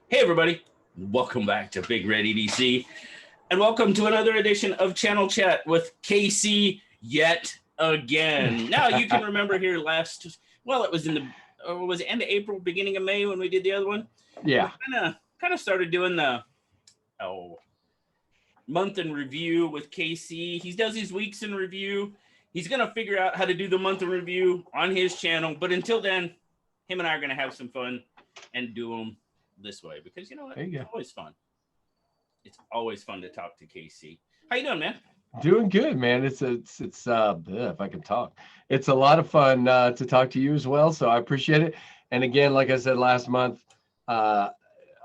Hey everybody, welcome back to BigRedEDC, and welcome to another edition of Channel Chat with Casey yet again. Now you can remember here it was in was it end of April, beginning of May when we did the other one? Yeah. We kind of started doing the month in review with Casey. He does his weeks in review. He's gonna figure out how to do the month in review on his channel, but until then, him and I are gonna have some fun and do them this way, because you know what? It's always fun. It's always fun to talk to Casey. How you doing, man? Doing good, man. It's if I can talk. It's a lot of fun to talk to you as well. So I appreciate it. And again, like I said last month, I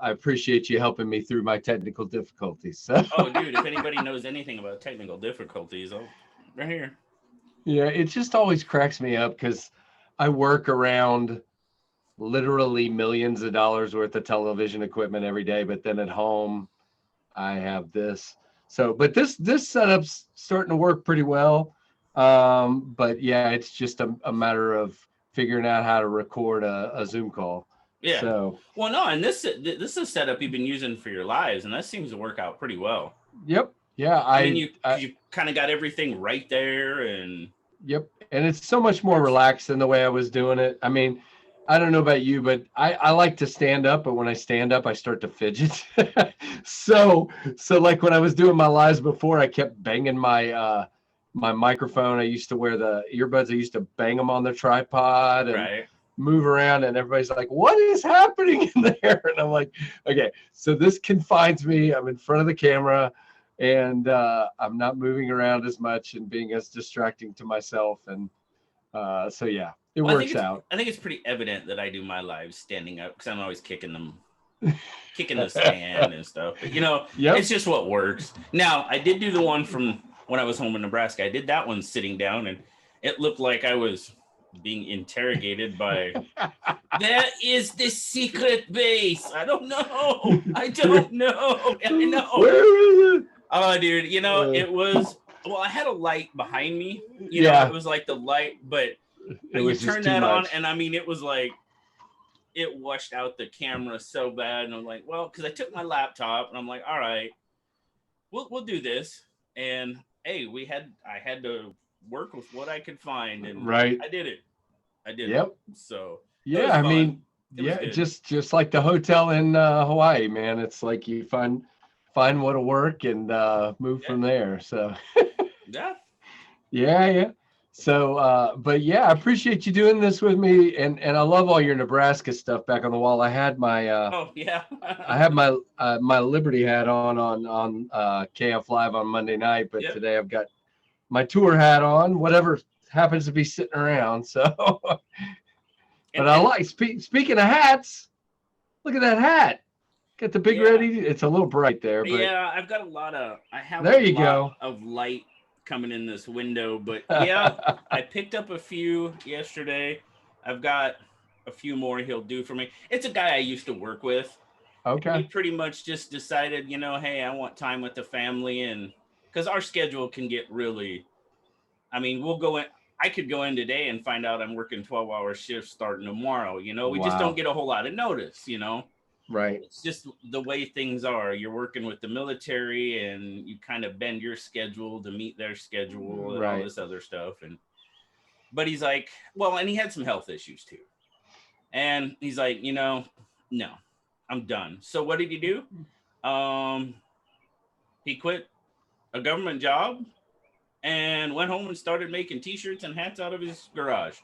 appreciate you helping me through my technical difficulties. So. Oh, dude, if anybody knows anything about technical difficulties, they're here. Yeah, it just always cracks me up because I work around literally millions of dollars worth of television equipment every day, but then at home I have this. So, but this setup's starting to work pretty well. But yeah, it's just a matter of figuring out how to record a Zoom call. Yeah. So, well, no, and this is a setup you've been using for your lives, and that seems to work out pretty well. Yep. Yeah. I mean, you kind of got everything right there, and yep. And it's so much more relaxed than the way I was doing it. I mean, I don't know about you, but I like to stand up, but when I stand up, I start to fidget. so like when I was doing my lives before, I kept banging my my microphone. I used to wear the earbuds. I used to bang them on the tripod and move around, and everybody's like, "What is happening in there?" And I'm like, "Okay, so this confines me. I'm in front of the camera, and I'm not moving around as much and being as distracting to myself." And so yeah. It works out. I think it's pretty evident that I do my lives standing up because I'm always kicking the stand and stuff. But you know, It's just what works. Now, I did do the one from when I was home in Nebraska. I did that one sitting down, and it looked like I was being interrogated by. That is the secret base. I don't know. I know. Where is it? Oh, dude, you know, it was. Well, I had a light behind me. You know, it was like the light, but. You turn that on, and I mean, it was like it washed out the camera so bad, and I'm like, well, because I took my laptop, and I'm like, all right, we'll do this, and hey, I had to work with what I could find, and I did it. Yep. So yeah, I mean, just like the hotel in Hawaii, man. It's like you find what'll work and move from there. So yeah. So, but yeah, I appreciate you doing this with me, and I love all your Nebraska stuff back on the wall. I had my I had my my Liberty hat on KF Live on Monday night, but today I've got my tour hat on, whatever happens to be sitting around. So, but I like speaking of hats. Look at that hat. Got the big ready. It's a little bright there, but I've got a lot of of light coming in this window, but yeah, I picked up a few yesterday. I've got a few more he'll do for me. It's a guy I used to work with. Okay. He pretty much just decided, you know, hey, I want time with the family, and because our schedule can get really, I mean, we'll go in. I could go in today and find out I'm working 12-hour shifts starting tomorrow. You know, we just don't get a whole lot of notice, you know. Right. It's just the way things are. You're working with the military, and you kind of bend your schedule to meet their schedule and all this other stuff. But he's like, well, and he had some health issues too. And he's like, you know, no, I'm done. So what did he do? He quit a government job and went home and started making T-shirts and hats out of his garage.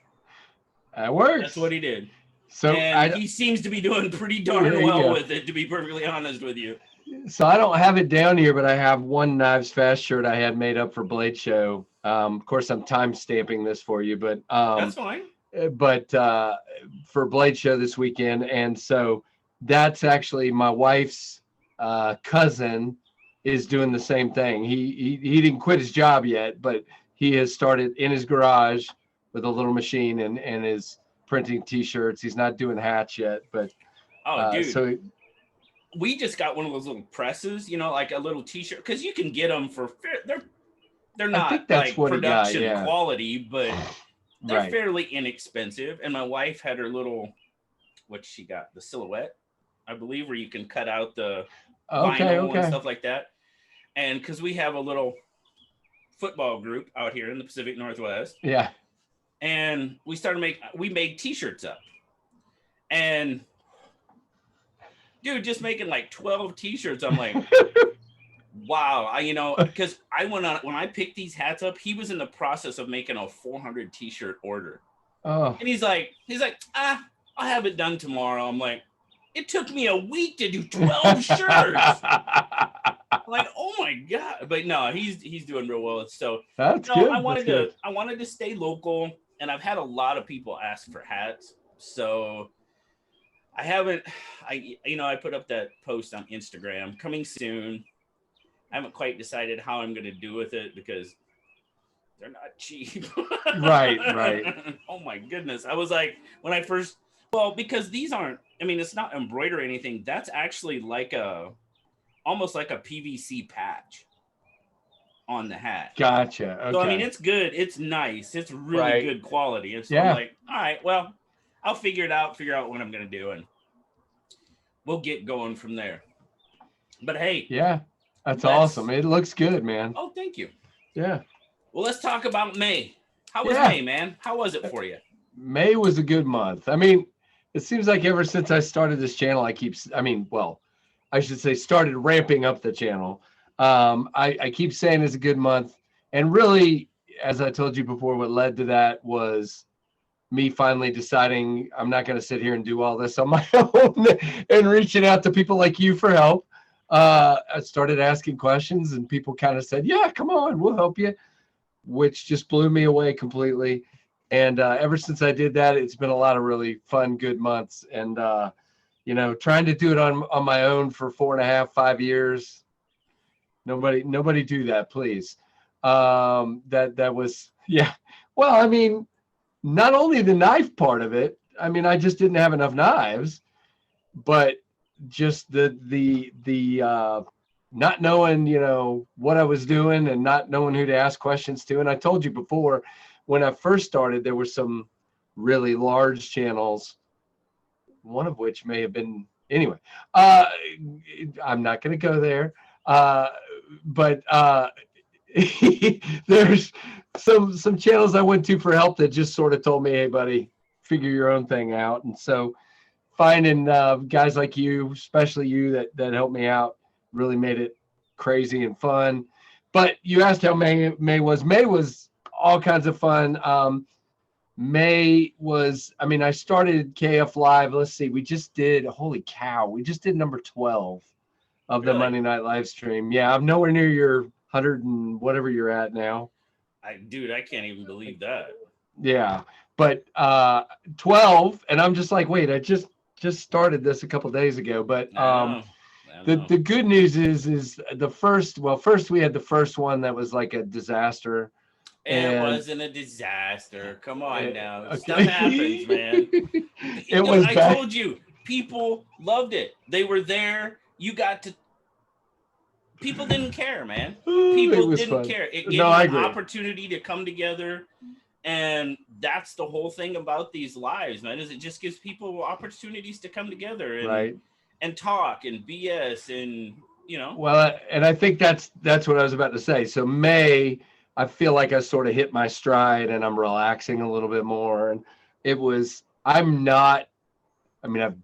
That works. That's what he did. So he seems to be doing pretty darn well with it, to be perfectly honest with you. So I don't have it down here, but I have one KnivesFAST shirt I had made up for Blade Show. Of course, I'm time stamping this for you, but that's fine. But for Blade Show this weekend, and so that's actually my wife's cousin is doing the same thing. He didn't quit his job yet, but he has started in his garage with a little machine and is printing T-shirts. He's not doing hats yet, but dude. So we just got one of those little presses, you know, like a little T-shirt, because you can get them for they're not like production quality, but they're fairly inexpensive. And my wife had her little, what she got, the silhouette I believe, where you can cut out the Okay, vinyl and okay. stuff like that. And because we have a little football group out here in the Pacific Northwest, Yeah. and we made T-shirts up, and dude, just making like 12 T-shirts. I'm like, wow. Because I went on when I picked these hats up, he was in the process of making a 400 T-shirt order, Oh. and he's like, I'll have it done tomorrow. I'm like, it took me a week to do 12 shirts. Like, oh my god. But no, he's doing real well. So that's good. I wanted to stay local, and I've had a lot of people ask for hats. So I put up that post on Instagram, coming soon. I haven't quite decided how I'm gonna do with it because they're not cheap. Right. Oh my goodness. I was like, when I first, because these aren't, it's not embroidered or anything. That's actually almost like a PVC patch on the hat. Gotcha. Okay. So it's good. It's nice. It's really good quality. And so I'm like, all right, well, I'll figure out what I'm gonna do, and we'll get going from there. But hey, yeah, that's awesome. It looks good, man. Oh, thank you. Yeah. Well, let's talk about May. How was May, man? How was it for you? May was a good month. It seems like ever since I started this channel, I should say started ramping up the channel. I keep saying it's a good month. And really, as I told you before, what led to that was me finally deciding I'm not going to sit here and do all this on my own and reaching out to people like you for help. I started asking questions, and people kind of said, yeah, come on, we'll help you, which just blew me away completely. And ever since I did that, it's been a lot of really fun, good months. And, trying to do it on my own for 4.5, 5 years. Nobody do that, please. That was, yeah. Well, not only the knife part of it, I just didn't have enough knives, but just the not knowing, what I was doing and not knowing who to ask questions to. And I told you before, when I first started, there were some really large channels, one of which may have been, anyway, I'm not going to go there. But there's some channels I went to for help that just sort of told me, hey, buddy, figure your own thing out. And so finding guys like you, especially you, that helped me out, really made it crazy and fun. But you asked how May was. May was all kinds of fun. May was, I started KF Live. Let's see, we just did number 12 of the Monday night live stream. Yeah, I'm nowhere near your 100 and whatever you're at now. I can't even believe that. Yeah, but 12, and I'm just like, wait, I just started this a couple days ago. But the good news is the first we had the first one that was like a disaster. And it wasn't a disaster. Come on now. Okay. Stuff happens, man. I told you, people loved it. They were there. People didn't care, man. People didn't care. It gave them an opportunity to come together. And that's the whole thing about these lives, man, is it just gives people opportunities to come together and talk and BS and, Well, and I think that's what I was about to say. So May, I feel like I sort of hit my stride and I'm relaxing a little bit more. And I've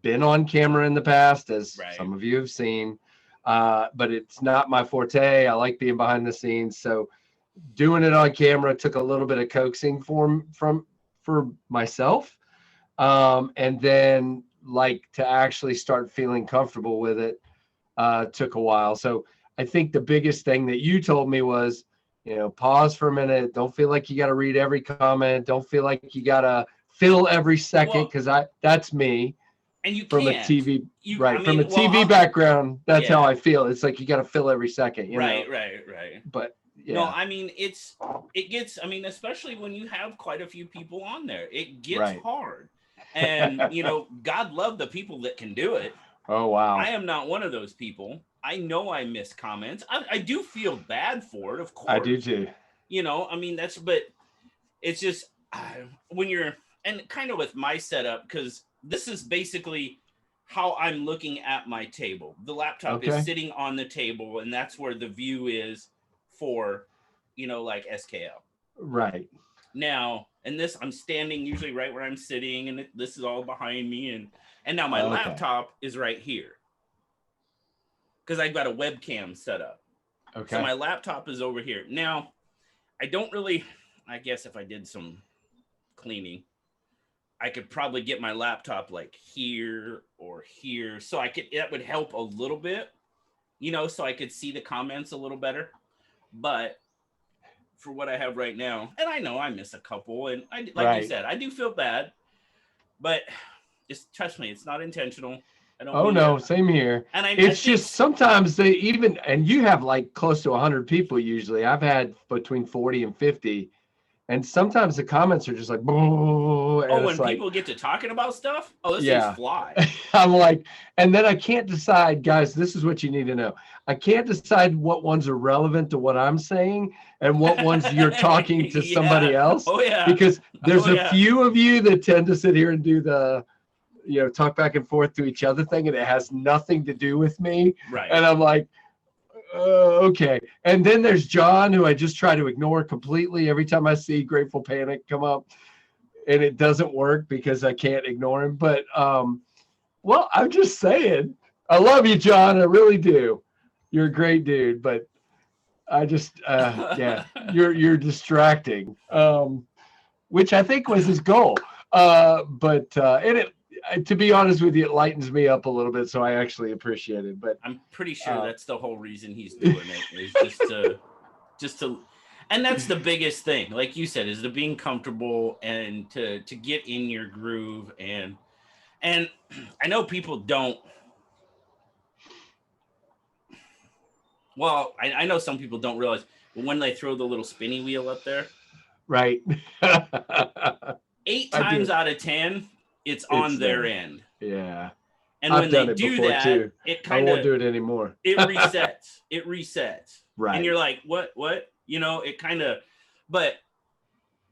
been on camera in the past, as some of you have seen, but it's not my forte. I like being behind the scenes. So doing it on camera took a little bit of coaxing for myself. And then to actually start feeling comfortable with it took a while. So I think the biggest thing that you told me was, pause for a minute. Don't feel like you got to read every comment. Don't feel like you got to fill every second, because that's me. And you from can't. A TV, from a TV background, that's how I feel. It's like you got to fill every second. Right. But yeah. No, it gets, especially when you have quite a few people on there, it gets hard. And, God love the people that can do it. Oh, wow. I am not one of those people. I know I miss comments. I do feel bad for it, of course. I do too. But it's just when you're, and kind of with my setup, because this is basically how I'm looking at my table. The laptop is sitting on the table, and that's where the view is for, like SKL. Right. Now, and this, I'm standing usually right where I'm sitting, and this is all behind me, and now my laptop is right here because I've got a webcam set up. Okay. So my laptop is over here. Now, I guess if I did some cleaning, I could probably get my laptop like here or here. So that would help a little bit, so I could see the comments a little better. But for what I have right now, and I know I miss a couple, and you said, I do feel bad, but just trust me, it's not intentional. Same here. And it's just sometimes and you have like close to 100 people usually. I've had between 40 and 50. And sometimes the comments are just like, when people get to talking about stuff, this thing's fly. I'm like, and then I can't decide, guys, this is what you need to know. I can't decide what ones are relevant to what I'm saying and what ones you're talking to somebody else. Oh, yeah. Because there's a few of you that tend to sit here and do the, talk back and forth to each other thing, and it has nothing to do with me. Right. And I'm like, okay. And then there's John, who I just try to ignore completely every time I see Grateful Panic come up, and it doesn't work because I can't ignore him. But well, I'm just saying, I love you, John. I really do. You're a great dude, but I just you're distracting, which I think was his goal. To be honest with you, it lightens me up a little bit, so I actually appreciate it. But I'm pretty sure that's the whole reason he's doing it, is just to, and that's the biggest thing, like you said, is the being comfortable and to get in your groove. And I know people don't. Well, I know some people don't realize when they throw the little spinny wheel up there. Right. 8 times out of 10. It's on their end. Yeah. And when they do that, too. It kind of, I won't do it anymore. It resets. It resets. Right. And you're like, what? It kind of, but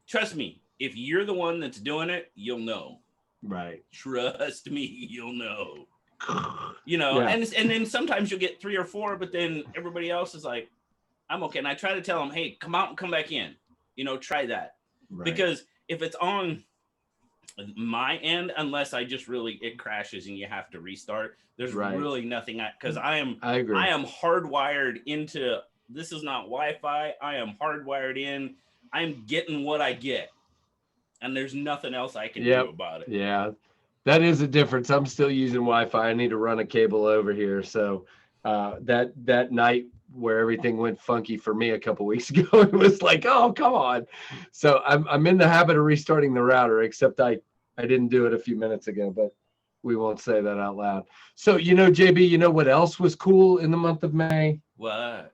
trust me, if you're the one that's doing it, you'll know. Right. Trust me, you'll know. And then sometimes you'll get 3 or 4, but then everybody else is like, I'm okay. And I try to tell them, hey, come out and come back in, try that. Right. Because if it's on my end, unless it crashes and you have to restart, there's really nothing, because I agree. I am hardwired into, this is not Wi-Fi. I am hardwired in. I'm getting what I get, and there's nothing else I can do about it. Yeah, that is a difference. I'm still using Wi-Fi. I need to run a cable over here. So that night where everything went funky for me a couple weeks ago, it was like, oh, come on. So I'm in the habit of restarting the router, except I didn't do it a few minutes ago, but we won't say that out loud. So, JB, what else was cool in the month of May? What?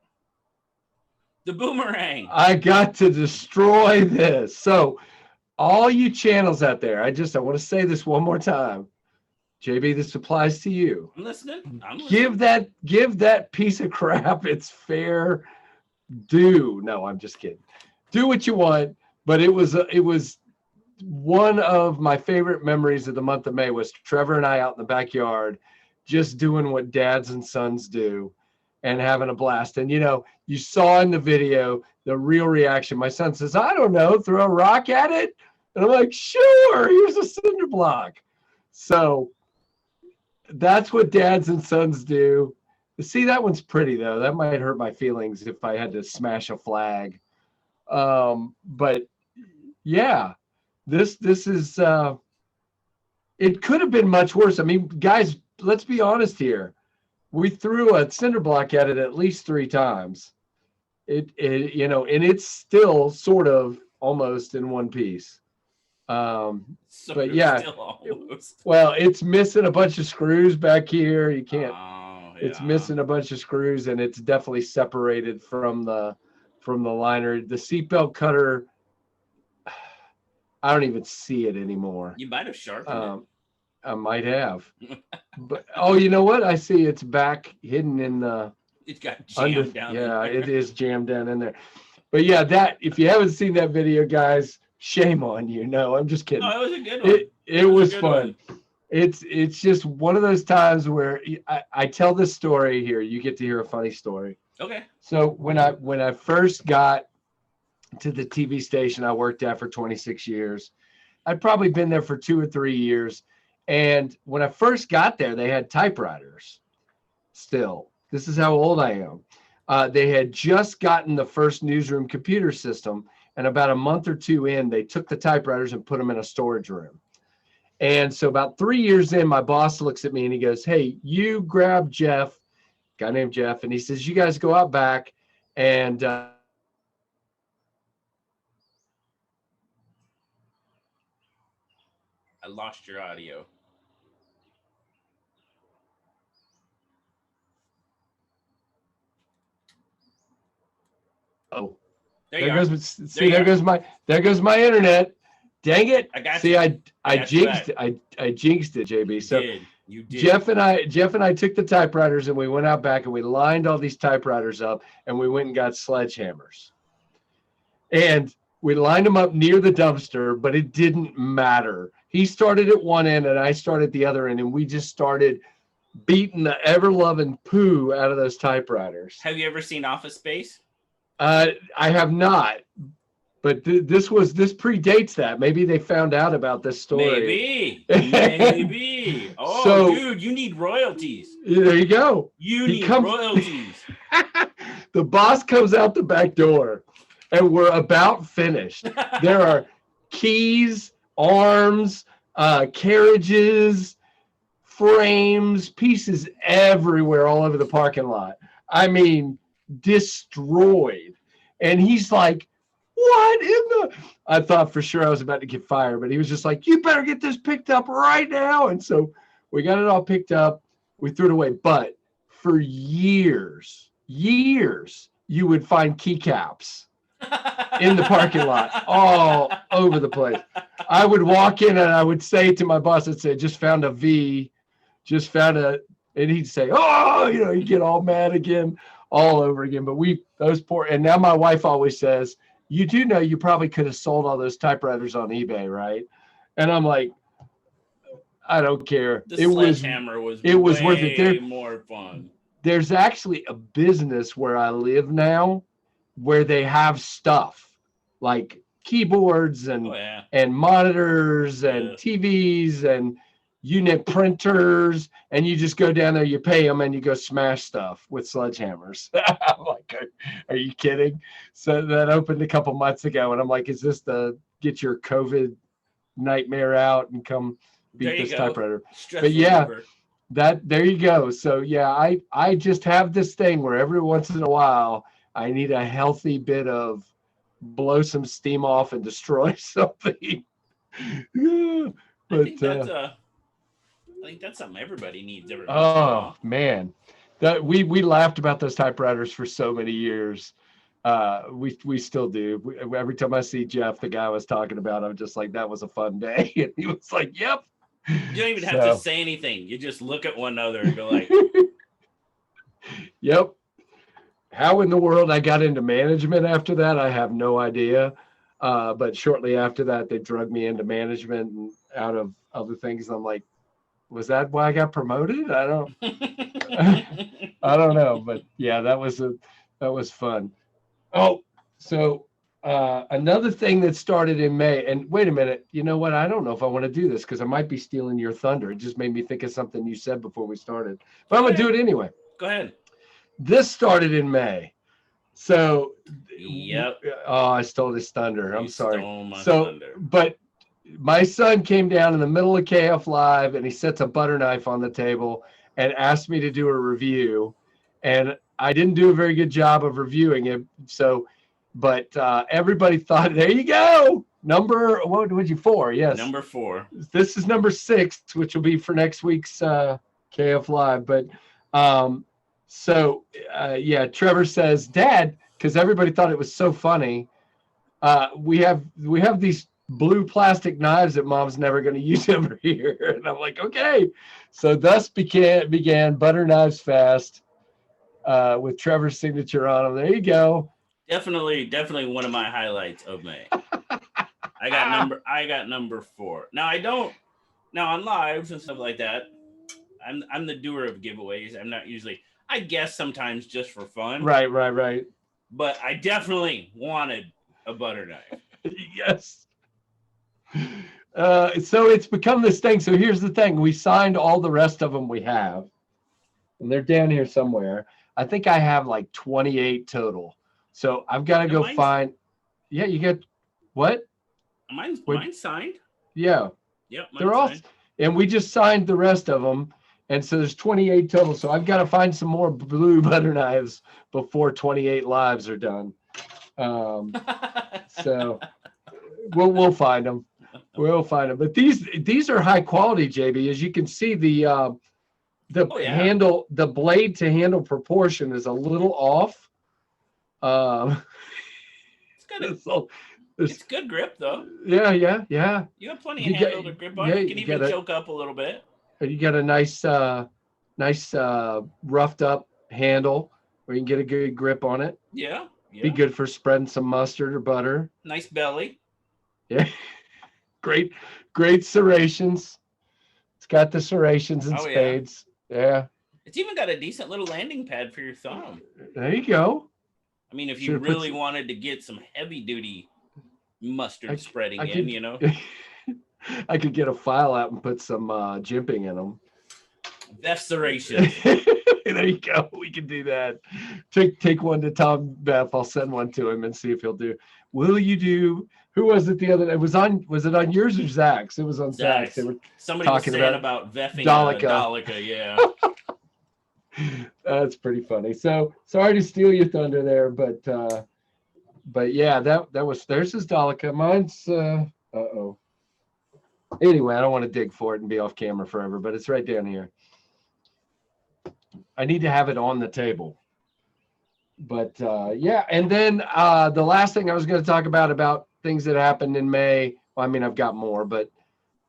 The boomerang. I got to destroy this. So all you channels out there, I want to say this one more time. JB, this applies to you. I'm listening. Give that piece of crap its fair due. No, I'm just kidding. Do what you want, but it was one of my favorite memories of the month of May was Trevor and I out in the backyard, just doing what dads and sons do and having a blast. And you saw in the video the real reaction. My son says, I don't know, throw a rock at it. And I'm like, sure, here's a cinder block. So that's what dads and sons do. See, that one's pretty though. That might hurt my feelings if I had to smash a flag. But yeah, this is, it could have been much worse. I mean, guys, let's be honest here. We threw a cinder block at it at least 3 times. And it's still sort of almost in one piece. But yeah, well, it's missing a bunch of screws back here. You can't. It's missing a bunch of screws, and it's definitely separated from the liner. The seatbelt cutter, I don't even see it anymore. You might have sharpened it. I might have. But you know what? I see it's back hidden in the. It's got jammed down. Yeah, it is jammed down in there. But yeah, if you haven't seen that video, guys, shame on you. No, I'm just kidding. Oh, it was a good one. It was fun. it's just one of those times where I tell this story here. You get to hear a funny story. Okay. So when I first got to the TV station I worked at for 26 years, I'd probably been there for 2 or 3 years. And when I first got there, they had typewriters still. This is how old I am. They had just gotten the first newsroom computer system. And about a month or two in, they took the typewriters and put them in a storage room. And so about 3 years in, my boss looks at me and he goes, "Hey, you grab Jeff," guy named Jeff, and he says, "You guys go out back and I lost your audio. oh, there goes my internet. Dang it. I got See, you. I jinxed I jinxed it, JB. So you did. Jeff and I took the typewriters and we went out back and we lined all these typewriters up and we went and got sledgehammers. And we lined them up near the dumpster, but it didn't matter. He started at one end and I started at the other end, and we just started beating the ever-loving poo out of those typewriters. Have you ever seen Office Space? I have not. But this predates that. Maybe they found out about this story. Maybe. Oh, so, dude, you need royalties. There you go. You need royalties. The boss comes out the back door, and we're about finished. There are keys, arms, carriages, frames, pieces everywhere, all over the parking lot. I mean, destroyed. And he's like, "What in the?" I thought for sure I was about to get fired, but he was just like, "You better get this picked up right now." And so we got it all picked up. We threw it away. But for years, you would find keycaps in the parking lot all over the place. I would walk in and I would say to my boss, I'd say, "Just found a V, just found a," and he'd say, "Oh," he'd get all mad again, all over again. But those poor, and now my wife always says, "You do know you probably could have sold all those typewriters on eBay, right?" And I'm like, I don't care. The sledgehammer was worth it. More fun. There's actually a business where I live now where they have stuff like keyboards and monitors and TVs and unit printers, and you just go down there, you pay them, and you go smash stuff with sledgehammers. I'm like, are you kidding? So that opened a couple months ago, and I'm like, is this the get your COVID nightmare out and come beat this typewriter? But yeah, there you go. So yeah, I just have this thing where every once in a while I need a healthy bit of blow some steam off and destroy something. I think that's something everybody needs. Oh man, that we laughed about those typewriters for so many years. We still do. Every time I see Jeff, the guy I was talking about, I'm just like, that was a fun day, and he was like, "Yep." You don't even have to say anything. You just look at one another and go like, "Yep." How in the world I got into management after that, I have no idea. But shortly after that, they drug me into management and out of other things. And I'm like, was that why I got promoted? I don't know. But yeah, that was fun. Oh, so another thing that started in May, and wait a minute, you know what? I don't know if I want to do this because I might be stealing your thunder. It just made me think of something you said before we started, but I'm going to do it anyway. Go ahead. This started in May. So, yep. Oh, I stole his thunder. I'm sorry. Thunder. But my son came down in the middle of KF Live and he sets a butter knife on the table and asked me to do a review. And I didn't do a very good job of reviewing it. So, but everybody thought, there you go. What would you 4? Yes. Number 4. This is number 6, which will be for next week's KF Live. But Trevor says, "Dad," because everybody thought it was so funny. We have these blue plastic knives that Mom's never going to use over here, and I'm like, okay. So thus began Butter Knives Fast with Trevor's signature on them. There you go. Definitely one of my highlights of May. I got number 4. Now I don't Now on lives and stuff like that, I'm the doer of giveaways. I'm not usually. I guess sometimes just for fun. Right. But I definitely wanted a butter knife. Yes. So it's become this thing. So here's the thing: we signed all the rest of them we have, and they're down here somewhere. I think I have like 28 total. So I've got to go find. Yeah, you get what? Mine's signed. Yeah. Yep, they're all signed. And we just signed the rest of them, and so there's 28 total. So I've got to find some more blue butter knives before 28 lives are done. So we'll find them. We'll find them. But these are high quality, JB. As you can see, the handle, the blade to handle proportion is a little off. It's good grip though. Yeah. You have plenty of handle to grip on. Yeah, you can even choke up a little bit. You got a nice roughed up handle where you can get a good grip on it. Yeah. Be good for spreading some mustard or butter. Nice belly. Yeah. Great serrations. It's got the serrations and spades. Yeah. It's even got a decent little landing pad for your thumb. There you go. I mean, if you really wanted to get some heavy duty mustard spreading in, you know. I could get a file out and put some jimping in them. That's serrations. There you go. We can do that. Take one to Tom Beth. I'll send one to him and see if he'll do. Will you do? Who was it the other day? Was it on yours or Zach's? It was on Zach's. They were somebody was saying about veffing Daleka. Yeah. That's pretty funny. So sorry to steal your thunder there, but yeah, that was there's his Daleka. Mine's Anyway, I don't want to dig for it and be off camera forever, but it's right down here. I need to have it on the table. But yeah, and then the last thing I was going to talk about things that happened in May. Well, I mean, I've got more, but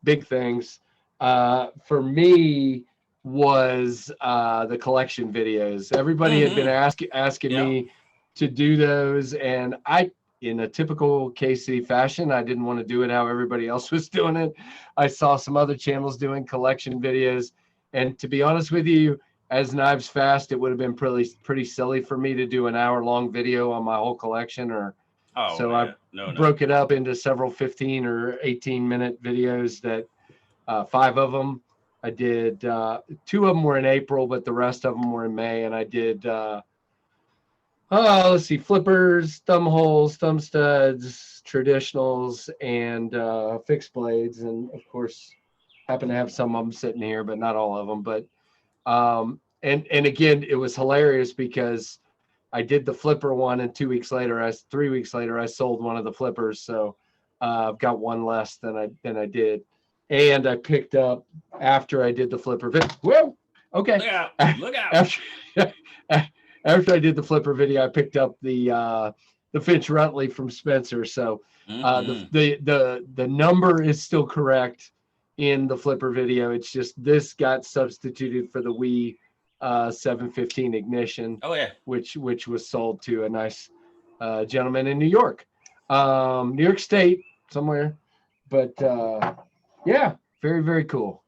big things for me was the collection videos. Everybody had been asking me to do those, and I, in a typical KC fashion, I didn't want to do it how everybody else was doing it. I saw some other channels doing collection videos, and to be honest with you, as KnivesFAST, it would have been pretty silly for me to do an hour-long video on my whole collection. I broke it up into several 15 or 18-minute videos. That 5 of them I did. 2 of them were in April, but the rest of them were in May. And I did. Let's see, flippers, thumb holes, thumb studs, traditionals, and fixed blades, and of course, happen to have some of them sitting here, but not all of them. But and again, it was hilarious because I did the flipper one, and 3 weeks later, I sold one of the flippers. So I've got one less than I did, and I picked up after I did the flipper. Whoa, okay. Look out! After I did the flipper video, I picked up the Finch Runtley from Spencer. So the number is still correct in the flipper video. It's just this got substituted for the Wii 715 ignition. Oh yeah, which was sold to a nice gentleman in New York State somewhere. But yeah, very, very cool.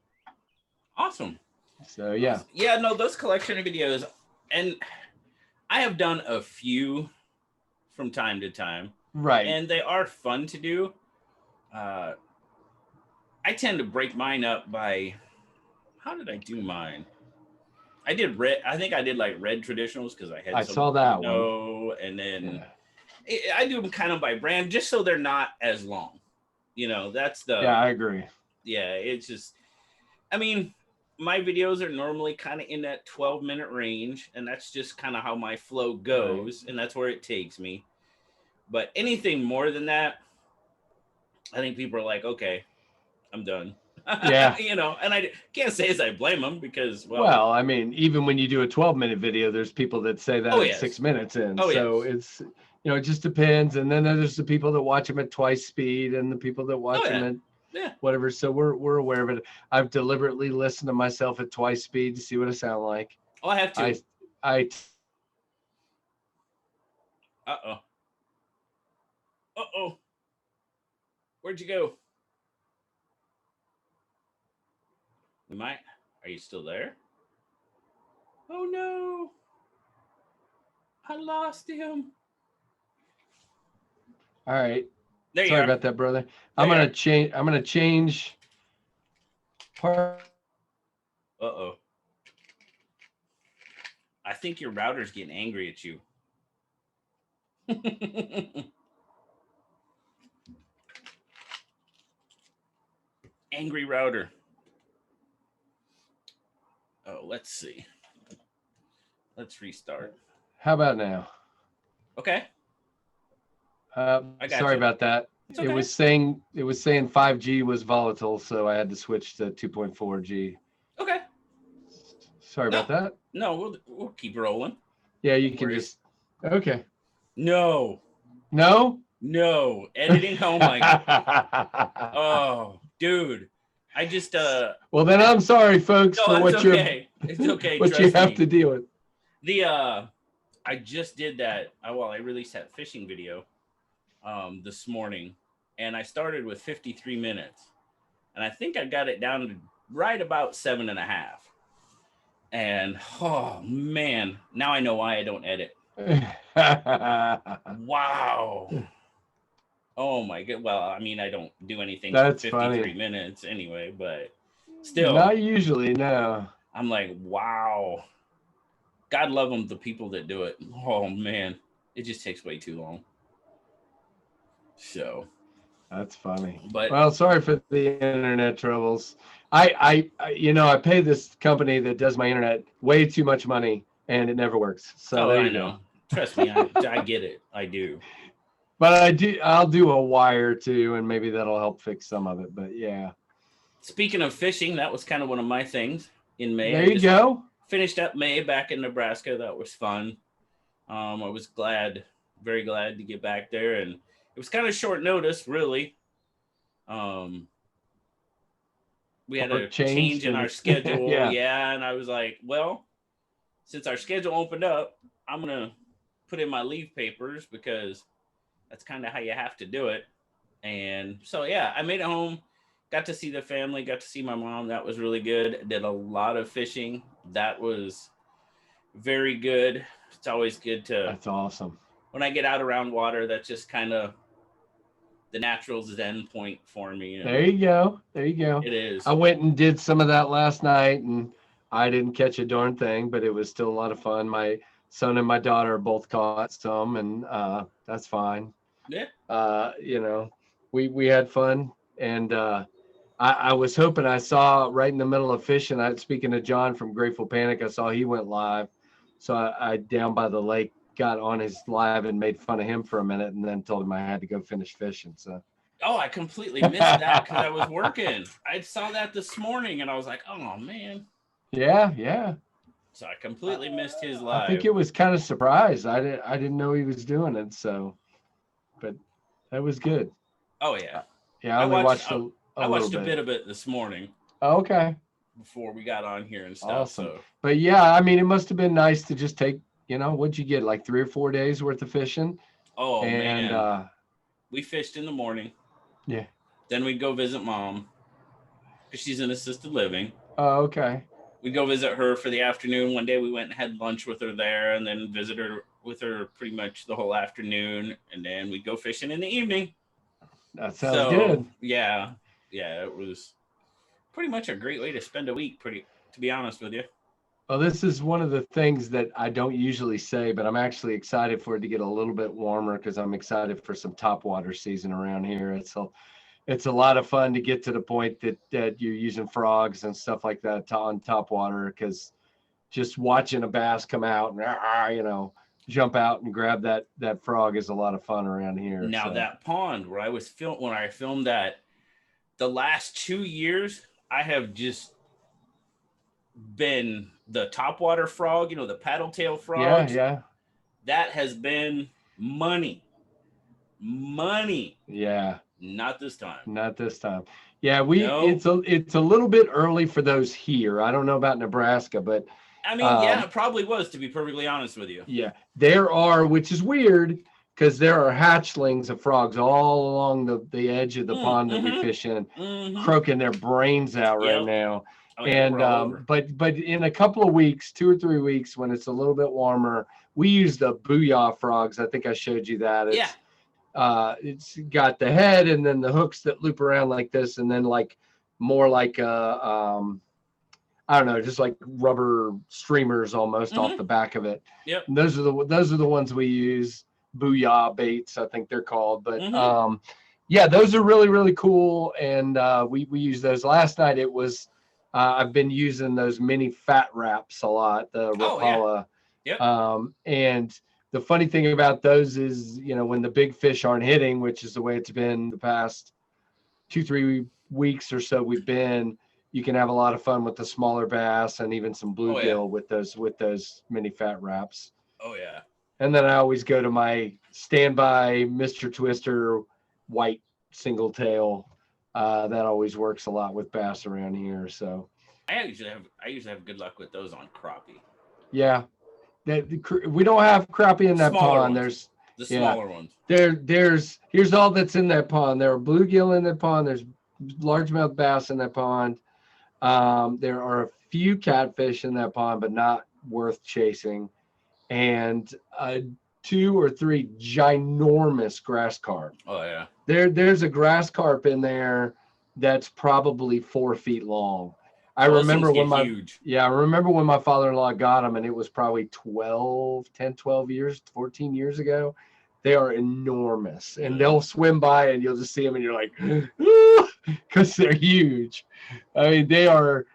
Awesome. So yeah. Yeah, no, those collection videos, and I have done a few from time to time. Right. And they are fun to do. I tend to break mine up by, how did I do mine? I did red. I think I did like red traditionals because I saw that one. And then I do them kind of by brand just so they're not as long. You know, that's the. Yeah, I agree. Yeah, it's just, I mean, my videos are normally kind of in that 12-minute range, and that's just kind of how my flow goes, and that's where it takes me. But anything more than that, I think people are like, okay, I'm done. Yeah. You know, and I can't say as I blame them because, well, I mean, even when you do a 12-minute video, there's people that say that at 6 minutes in. So it's, you know, it just depends. And then there's the people that watch them at twice speed and the people that watch them at whatever. So we're aware of it. I've deliberately listened to myself at twice speed to see what I sound like. Oh, I have to. Uh-oh. Where'd you go? Are you still there? Oh no. I lost him. All right. There Sorry about that, brother. I'm gonna change part. Uh-oh. I think your router's getting angry at you. Angry router. Oh, let's see. Let's restart. How about now? Okay. Sorry about that. Okay. It was saying 5G was volatile, so I had to switch to 2.4G. Okay. Sorry about that. No, we'll keep rolling. Yeah, you can just. Okay. No. Editing home like. Oh, dude. I just Well, then I'm sorry, folks, for what it's okay. what you have to deal with. I just did that. I released that fishing video this morning, and I started with 53 minutes, and I think I got it down to right about 7.5. And oh man, now I know why I don't edit. Wow. Oh my god. Well, I mean, I don't do anything for 53 minutes anyway, but still. Not usually, no. I'm like, wow. God love them, the people that do it. Oh man, it just takes way too long. So. That's funny. But well, sorry for the internet troubles. I pay this company that does my internet way too much money, and it never works. So there you go. Trust me, I get it. I do. But I'll do a wire too, and maybe that'll help fix some of it. But yeah. Speaking of fishing, that was kind of one of my things in May. There you go. Finished up May back in Nebraska. That was fun. I was very glad to get back there, and it was kind of short notice, really. We had a change in our schedule. Yeah, and I was like, well, since our schedule opened up, I'm gonna put in my leave papers because that's kind of how you have to do it. And so yeah, I made it home, got to see the family, got to see my mom. That was really good. Did a lot of fishing. That was very good. It's always good to. That's awesome. When I get out around water, that's just kind of the natural zen point for me. There you go. It is. I went and did some of that last night, and I didn't catch a darn thing, but it was still a lot of fun. My son and my daughter both caught some, and that's fine. Yeah. We had fun, and I was hoping I saw right in the middle of fishing. Speaking to John from Grateful Panic, I saw he went live, so I down by the lake got on his live and made fun of him for a minute, and then told him I had to go finish fishing. So. Oh, I completely missed that because I was working. I saw that this morning, and I was like, "Oh man." Yeah. So I completely missed his live. I think it was kind of surprised. I didn't know he was doing it. So, but that was good. Oh yeah. Yeah, I watched a bit of it this morning. Oh, okay. Before we got on here and stuff. Awesome. So. But yeah, I mean, it must have been nice to just take. What'd you get? Like 3 or 4 days worth of fishing? Oh, man. We fished in the morning. Yeah. Then we'd go visit mom because she's in assisted living. Oh, okay. We'd go visit her for the afternoon. One day we went and had lunch with her there and then visited her with her pretty much the whole afternoon. And then we'd go fishing in the evening. That sounds good. Yeah. Yeah, it was pretty much a great way to spend a week, to be honest with you. Well, this is one of the things that I don't usually say, but I'm actually excited for it to get a little bit warmer because I'm excited for some topwater season around here. It's a lot of fun to get to the point that you're using frogs and stuff like that on topwater, because just watching a bass come out and jump out and grab that frog is a lot of fun around here. Now that pond where when I filmed that, the last 2 years I have just been the topwater frog, the paddle tail frogs. Yeah. That has been money. Yeah. Not this time. Yeah, it's a little bit early for those here. I don't know about Nebraska, but I mean, it probably was, to be perfectly honest with you. Yeah, there are, which is weird because there are hatchlings of frogs all along the edge of the pond that we fish in, croaking their brains out right now. Oh yeah, they were all over. But in a couple of weeks, 2 or 3 weeks, when it's a little bit warmer, we use the Booyah frogs. I think I showed you that. It's got the head and then the hooks that loop around like this, and then like more like I don't know, just like rubber streamers almost off the back of it. Yep. And those are the ones we use. Booyah baits, I think they're called. But yeah, those are really, really cool. And we use those. Last night it was I've been using those mini fat wraps a lot, the Rapala. Yep. And the funny thing about those is, you know, when the big fish aren't hitting, which is the way it's been the past 2-3 weeks or so we've been, you can have a lot of fun with the smaller bass and even some bluegill with those mini fat wraps. Oh yeah. And then I always go to my standby Mr. Twister white single tail. That always works a lot with bass around here. So I usually have good luck with those on crappie. Yeah. We don't have crappie in that pond. There's the smaller ones. Here's all that's in that pond. There are bluegill in that pond. There's largemouth bass in that pond. There are a few catfish in that pond, but not worth chasing. And 2 or 3 ginormous grass carp. Oh yeah. There's a grass carp in there that's probably 4 feet long. I remember when my father-in-law got them, and it was probably 10, 12 years, 14 years ago. They are enormous, and they'll swim by and you'll just see them and you're like, because they're huge. I mean, they're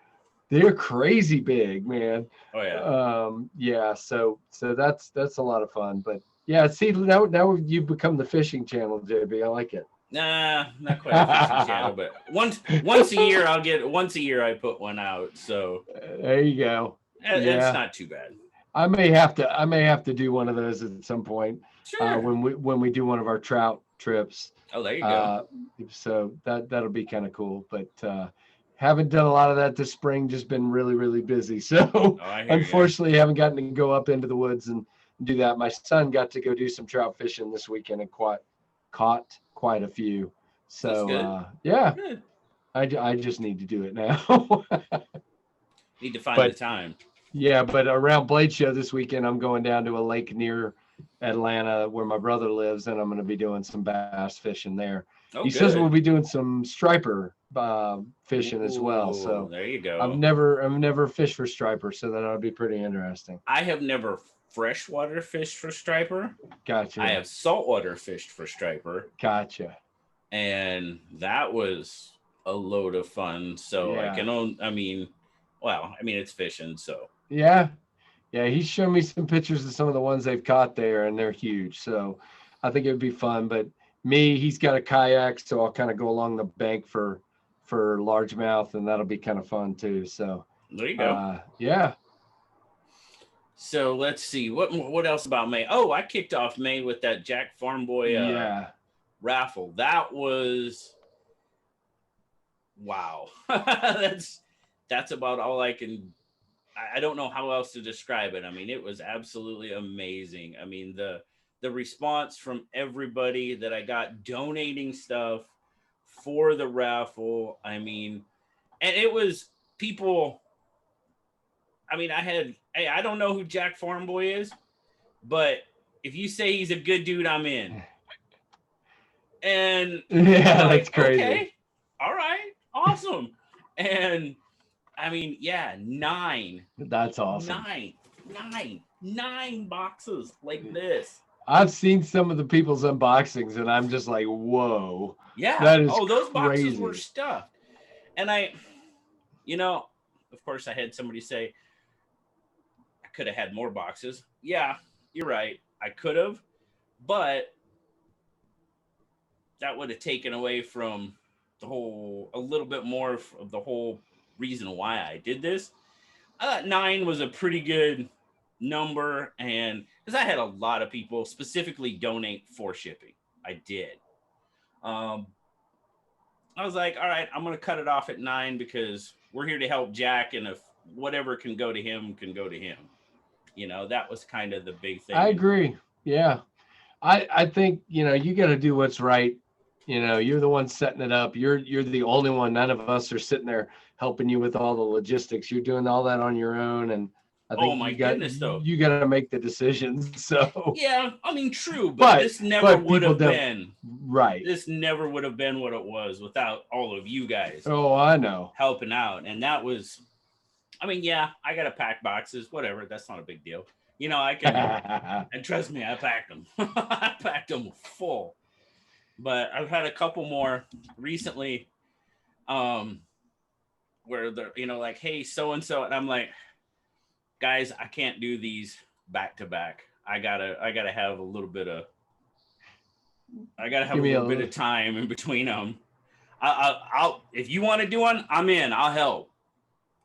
crazy big, man. Oh yeah. Yeah. So that's a lot of fun, but yeah, see, now you've become the fishing channel, JB. I like it. Nah, not quite a fishing channel, but once a year I put one out. So there you go. It's not too bad. I may have to do one of those at some point. Sure. When we do one of our trout trips. Oh, there you go. So that'll be kind of cool, but haven't done a lot of that this spring. Just been really, really busy. So unfortunately, haven't gotten to go up into the woods and do that. My son got to go do some trout fishing this weekend and caught quite a few. So yeah, good. I just need to do it now. Need to find the time. Yeah, but around Blade Show this weekend, I'm going down to a lake near Atlanta where my brother lives, and I'm going to be doing some bass fishing there. Oh, he says we'll be doing some striper fishing as well. So there you go. I've never fished for striper, so that'll be pretty interesting. I have never freshwater fished for striper. Gotcha. I have saltwater fished for striper. Gotcha. And that was a load of fun. So it's fishing. So yeah. He's shown me some pictures of some of the ones they've caught there, and they're huge. So I think it would be fun. But he's got a kayak, so I'll kind of go along the bank for largemouth, and that'll be kind of fun too. So there you go. Yeah. So let's see what else about May. Oh, I kicked off May with that Jack Farm Boy raffle. That was wow. That's about all I can. I don't know how else to describe it. I mean, it was absolutely amazing. I mean, the response from everybody that I got donating stuff for the raffle. I mean, and it was people. I mean, I don't know who Jack Farm Boy is, but if you say he's a good dude, I'm in. And that's crazy. Okay, all right, awesome. And I mean, 9. That's awesome. 9 boxes like this. I've seen some of the people's unboxings, and I'm just like, whoa. Yeah. That is those crazy. Boxes were stuffed. And of course, I had somebody say, I could have had more boxes. Yeah, you're right. I could have, but that would have taken away from a little bit more of the whole reason why I did this. I thought 9 was a pretty good number, and because I had a lot of people specifically donate for shipping. I did. I was like, all right, I'm going to cut it off at 9 because we're here to help Jack, and if whatever can go to him can go to him. That was kind of the big thing. I agree. Yeah. I think, you got to do what's right You know, you're the one setting it up. You're the only one. None of us are sitting there helping you with all the logistics. You're doing all that on your own, and I Oh think my goodness, though. you got to make the decisions. So Yeah, I mean, true, but this never would have been right. This never would have been what it was without all of you guys. Oh, I know, helping out, and that was. I mean, yeah, I got to pack boxes, whatever. That's not a big deal. You know, I can, and trust me, I packed them. I packed them full. But I've had a couple more recently, where they're, you know, like, hey, so and so, and I'm like, guys, I can't do these back to back. I gotta have a little bit of, bit of time in between them. I'll if you want to do one, I'm in. I'll help.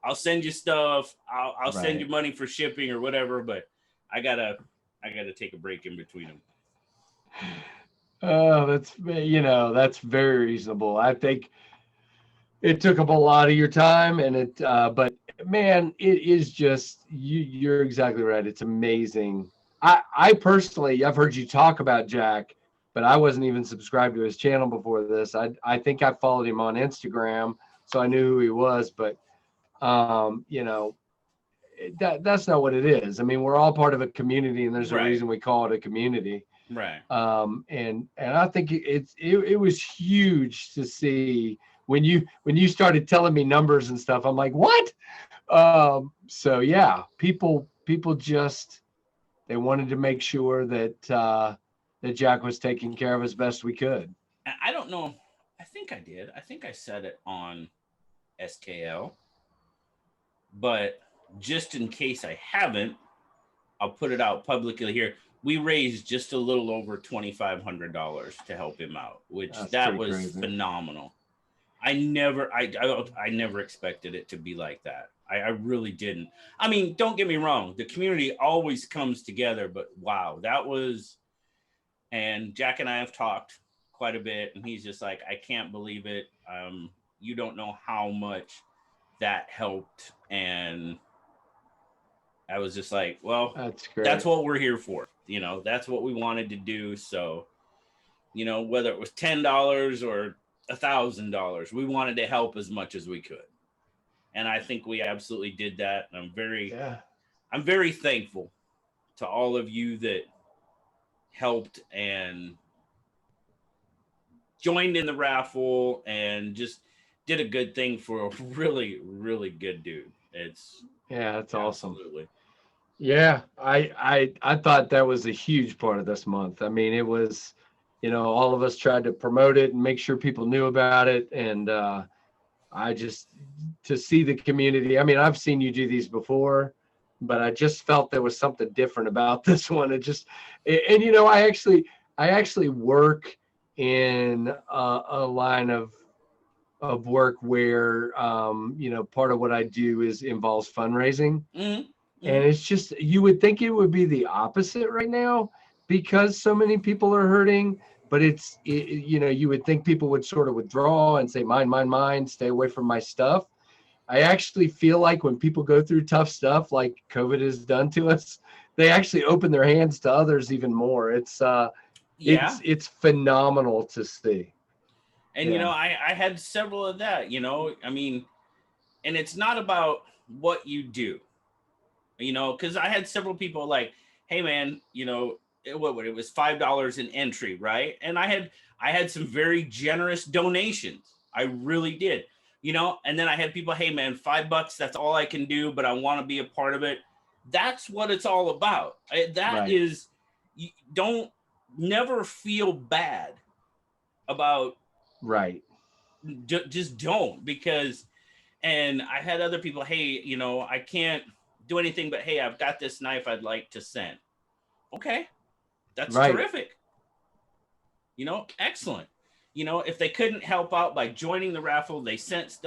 I'll send you stuff. I'll send you money for shipping or whatever. But I gotta take a break in between them. Oh, that's very reasonable. I think it took up a lot of your time, and but man, it is just you're exactly right. It's amazing. I personally, I've heard you talk about Jack, but I wasn't even subscribed to his channel before this. I think I followed him on Instagram, so I knew who he was, but you know, that's not what it is. I mean, we're all part of a community, and there's a reason we call it a community. Right. And I think it was huge to see when you started telling me numbers and stuff. I'm like, what? So yeah, people just, they wanted to make sure that that Jack was taking care of as best we could. I don't know. I think I did. I think I said it on SKL, but just in case I haven't, I'll put it out publicly here. We raised just a little over $2,500 to help him out, which that was crazy. Phenomenal. I never expected it to be like that. I really didn't. I mean, don't get me wrong. The community always comes together, but wow, that was, and Jack and I have talked quite a bit, and he's just like, I can't believe it. You don't know how much that helped. And I was just like, well, that's great. That's what we're here for. You know, that's what we wanted to do. So, you know, whether it was $10 or $1,000, we wanted to help as much as we could. And I think we absolutely did that. And I'm very thankful to all of you that helped and joined in the raffle and just did a good thing for a really, really good dude. That's awesome. Absolutely. Yeah, I thought that was a huge part of this month. I mean, it was, you know, all of us tried to promote it and make sure people knew about it. And I just, to see the community, I mean, I've seen you do these before, but I just felt there was something different about this one. And you know, I actually work in a line of work where, you know, part of what I do involves fundraising. Mm-hmm. And it's just, you would think it would be the opposite right now because so many people are hurting, but you know, you would think people would sort of withdraw and say, mine, stay away from my stuff. I actually feel like when people go through tough stuff like COVID has done to us, they actually open their hands to others even more. It's phenomenal to see. And, you know, I had several of that, you know, I mean, and it's not about what you do, you know, because I had several people like, hey, man, you know, it was $5 an entry, right? And I had some very generous donations. I really did, you know, and then I had people, hey, man, $5, that's all I can do, but I want to be a part of it. That's what it's all about. Is, you don't never feel bad about. Right. Just don't, because, and I had other people, hey, you know, I can't do anything, but hey, I've got this knife I'd like to send. Okay. That's terrific. You know, excellent. You know, if they couldn't help out by joining the raffle, they sent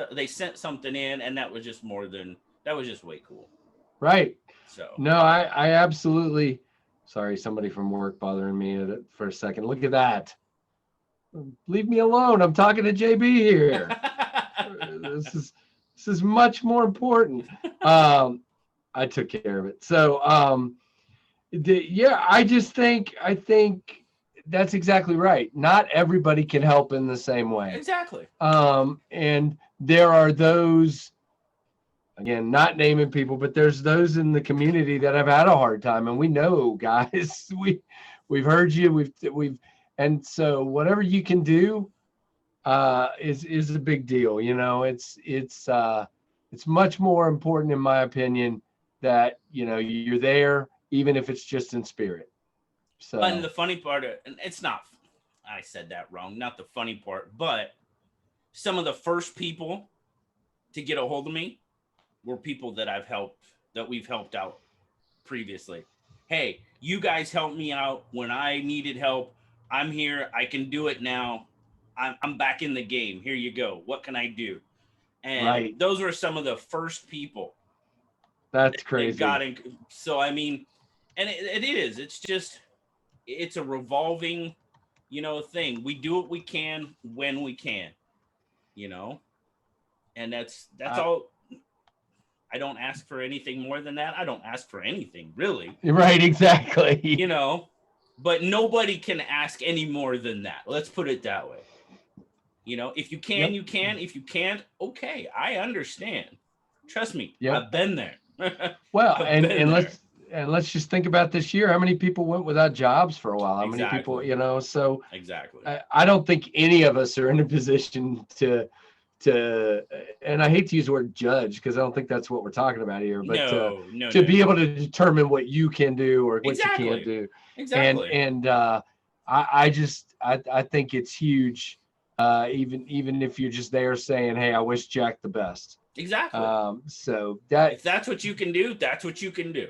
something in, and that was just way cool. Right. So no, I absolutely, sorry, somebody from work bothering me for a second. Look at that. Leave me alone. I'm talking to JB here. This is much more important. I took care of it. So I think that's exactly right. Not everybody can help in the same way. Exactly. And there are those, again, not naming people, but there's those in the community that have had a hard time, and we know, guys, we've heard you, and so whatever you can do is a big deal. You know, it's much more important, in my opinion, that, you know, you're there, even if it's just in spirit. So, and the funny part, and it's not, I said that wrong, not the funny part, but some of the first people to get a hold of me were people that we've helped out previously. Hey, you guys helped me out when I needed help. I'm here. I can do it now. I'm back in the game. Here you go. What can I do? And those were some of the first people. That's crazy. So, I mean, and it is. It's just, it's a revolving, you know, thing. We do what we can when we can, you know, and that's all. I don't ask for anything more than that. I don't ask for anything, really. Right, exactly. You know, but nobody can ask any more than that. Let's put it that way. You know, if you can, you can. If you can't, okay, I understand. Trust me, I've been there. Well, and let's just think about this year. How many people went without jobs for a while? How many people, you know? So exactly. I don't think any of us are in a position to, and I hate to use the word judge, because I don't think that's what we're talking about here, but to be able to determine what you can do or what you can't do. Exactly. And I think it's huge. Even if you're just there saying, hey, I wish Jack the best. Exactly. So if that's what you can do, that's what you can do.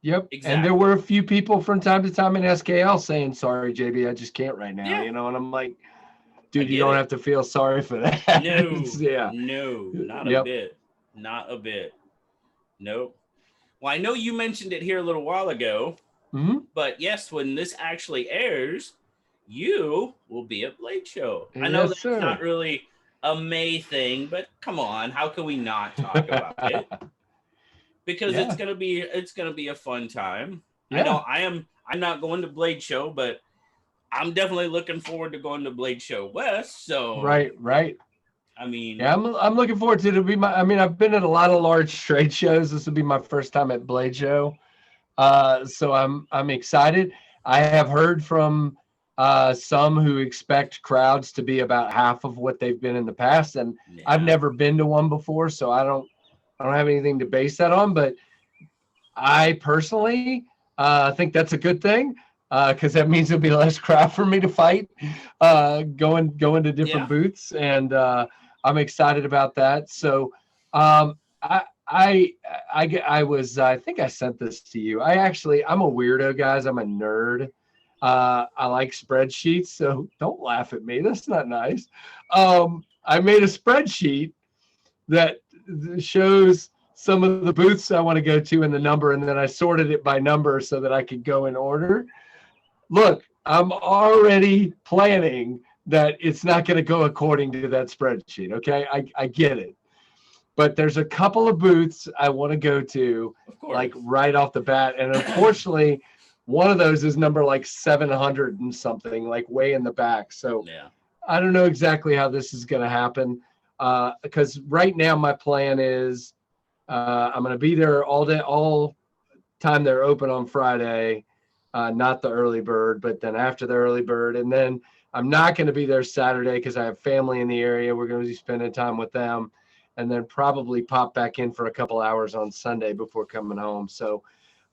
Yep. Exactly. And there were a few people from time to time in SKL saying, sorry, JB, I just can't right now. You know, and I'm like, dude, you don't have to feel sorry for that. No, not a bit. Not a bit. Nope. Well, I know you mentioned it here a little while ago, but yes, when this actually airs, you will be at Blade Show. I know that's not really a May thing, but come on, how can we not talk about it? Because it's gonna be a fun time. I know I'm not going to Blade Show, but I'm definitely looking forward to going to Blade Show West. So right. I mean, I'm looking forward to it. It'll be I've been at a lot of large trade shows. This will be my first time at Blade Show, so I'm excited. I have heard from some who expect crowds to be about half of what they've been in the past, and I've never been to one before, so I don't have anything to base that on. But I personally think that's a good thing, because that means there'll be less crowd for me to fight, going to different booths, and I'm excited about that. So I think I sent this to you. I'm a weirdo, guys. I'm a nerd. I like spreadsheets, so don't laugh at me. That's not nice. I made a spreadsheet that shows some of the booths I want to go to and the number, and then I sorted it by number so that I could go in order. Look, I'm already planning that it's not going to go according to that spreadsheet. Okay, I get it. But there's a couple of booths I want to go to, like right off the bat. And unfortunately, one of those is number like 700 and something, like way in the back. So I don't know exactly how this is going to happen, because right now my plan is I'm going to be there all day, all time they're open on Friday, not the early bird, but then after the early bird. And then I'm not going to be there Saturday because I have family in the area. We're going to be spending time with them, and then probably pop back in for a couple hours on Sunday before coming home. So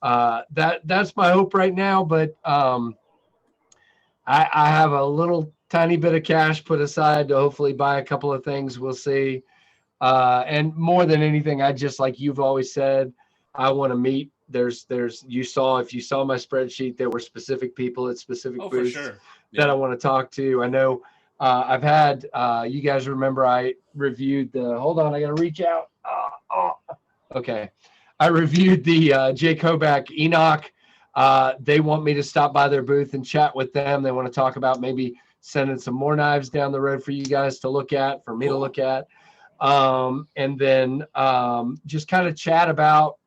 that's my hope right now. But I have a little tiny bit of cash put aside to hopefully buy a couple of things. We'll see. And more than anything, I just, like you've always said, I want to meet. If you saw my spreadsheet, there were specific people at specific booths that I want to talk to. I know I've had, you guys remember I reviewed hold on, I got to reach out. Okay. I reviewed the Jay Kovac Enoch. They want me to stop by their booth and chat with them. They want to talk about maybe sending some more knives down the road for you guys to look at, for me to look at. And then just kind of chat about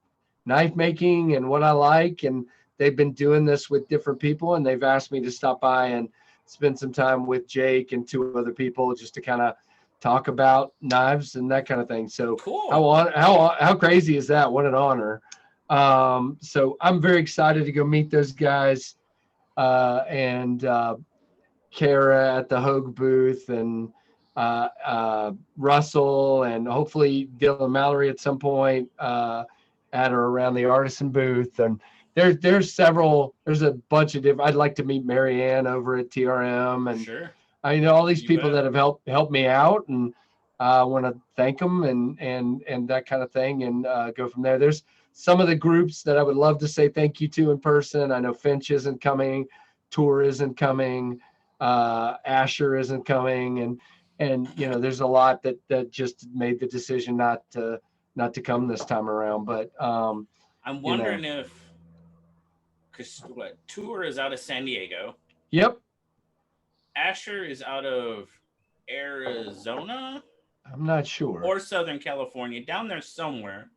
knife making and what I like. And they've been doing this with different people, and they've asked me to stop by and spend some time with Jake and 2 other people just to kind of talk about knives and that kind of thing. So cool. How crazy is that? What an honor. So I'm very excited to go meet those guys, and Kara at the Hogue booth, and Russell, and hopefully Dylan Mallory at some point at or around the Artisan booth. And there's a bunch of different. I'd like to meet Marianne over at TRM, and sure. I know all these people that have helped me out, and I want to thank them and that kind of thing, and go from there. There's some of the groups that I would love to say thank you to in person. I know Finch isn't coming, Tour isn't coming, Asher isn't coming, and there's a lot that just made the decision not to come this time around. But I'm wondering if, because Tour is out of San Diego. Yep. Asher is out of Arizona. I'm not sure. Or Southern California, down there somewhere.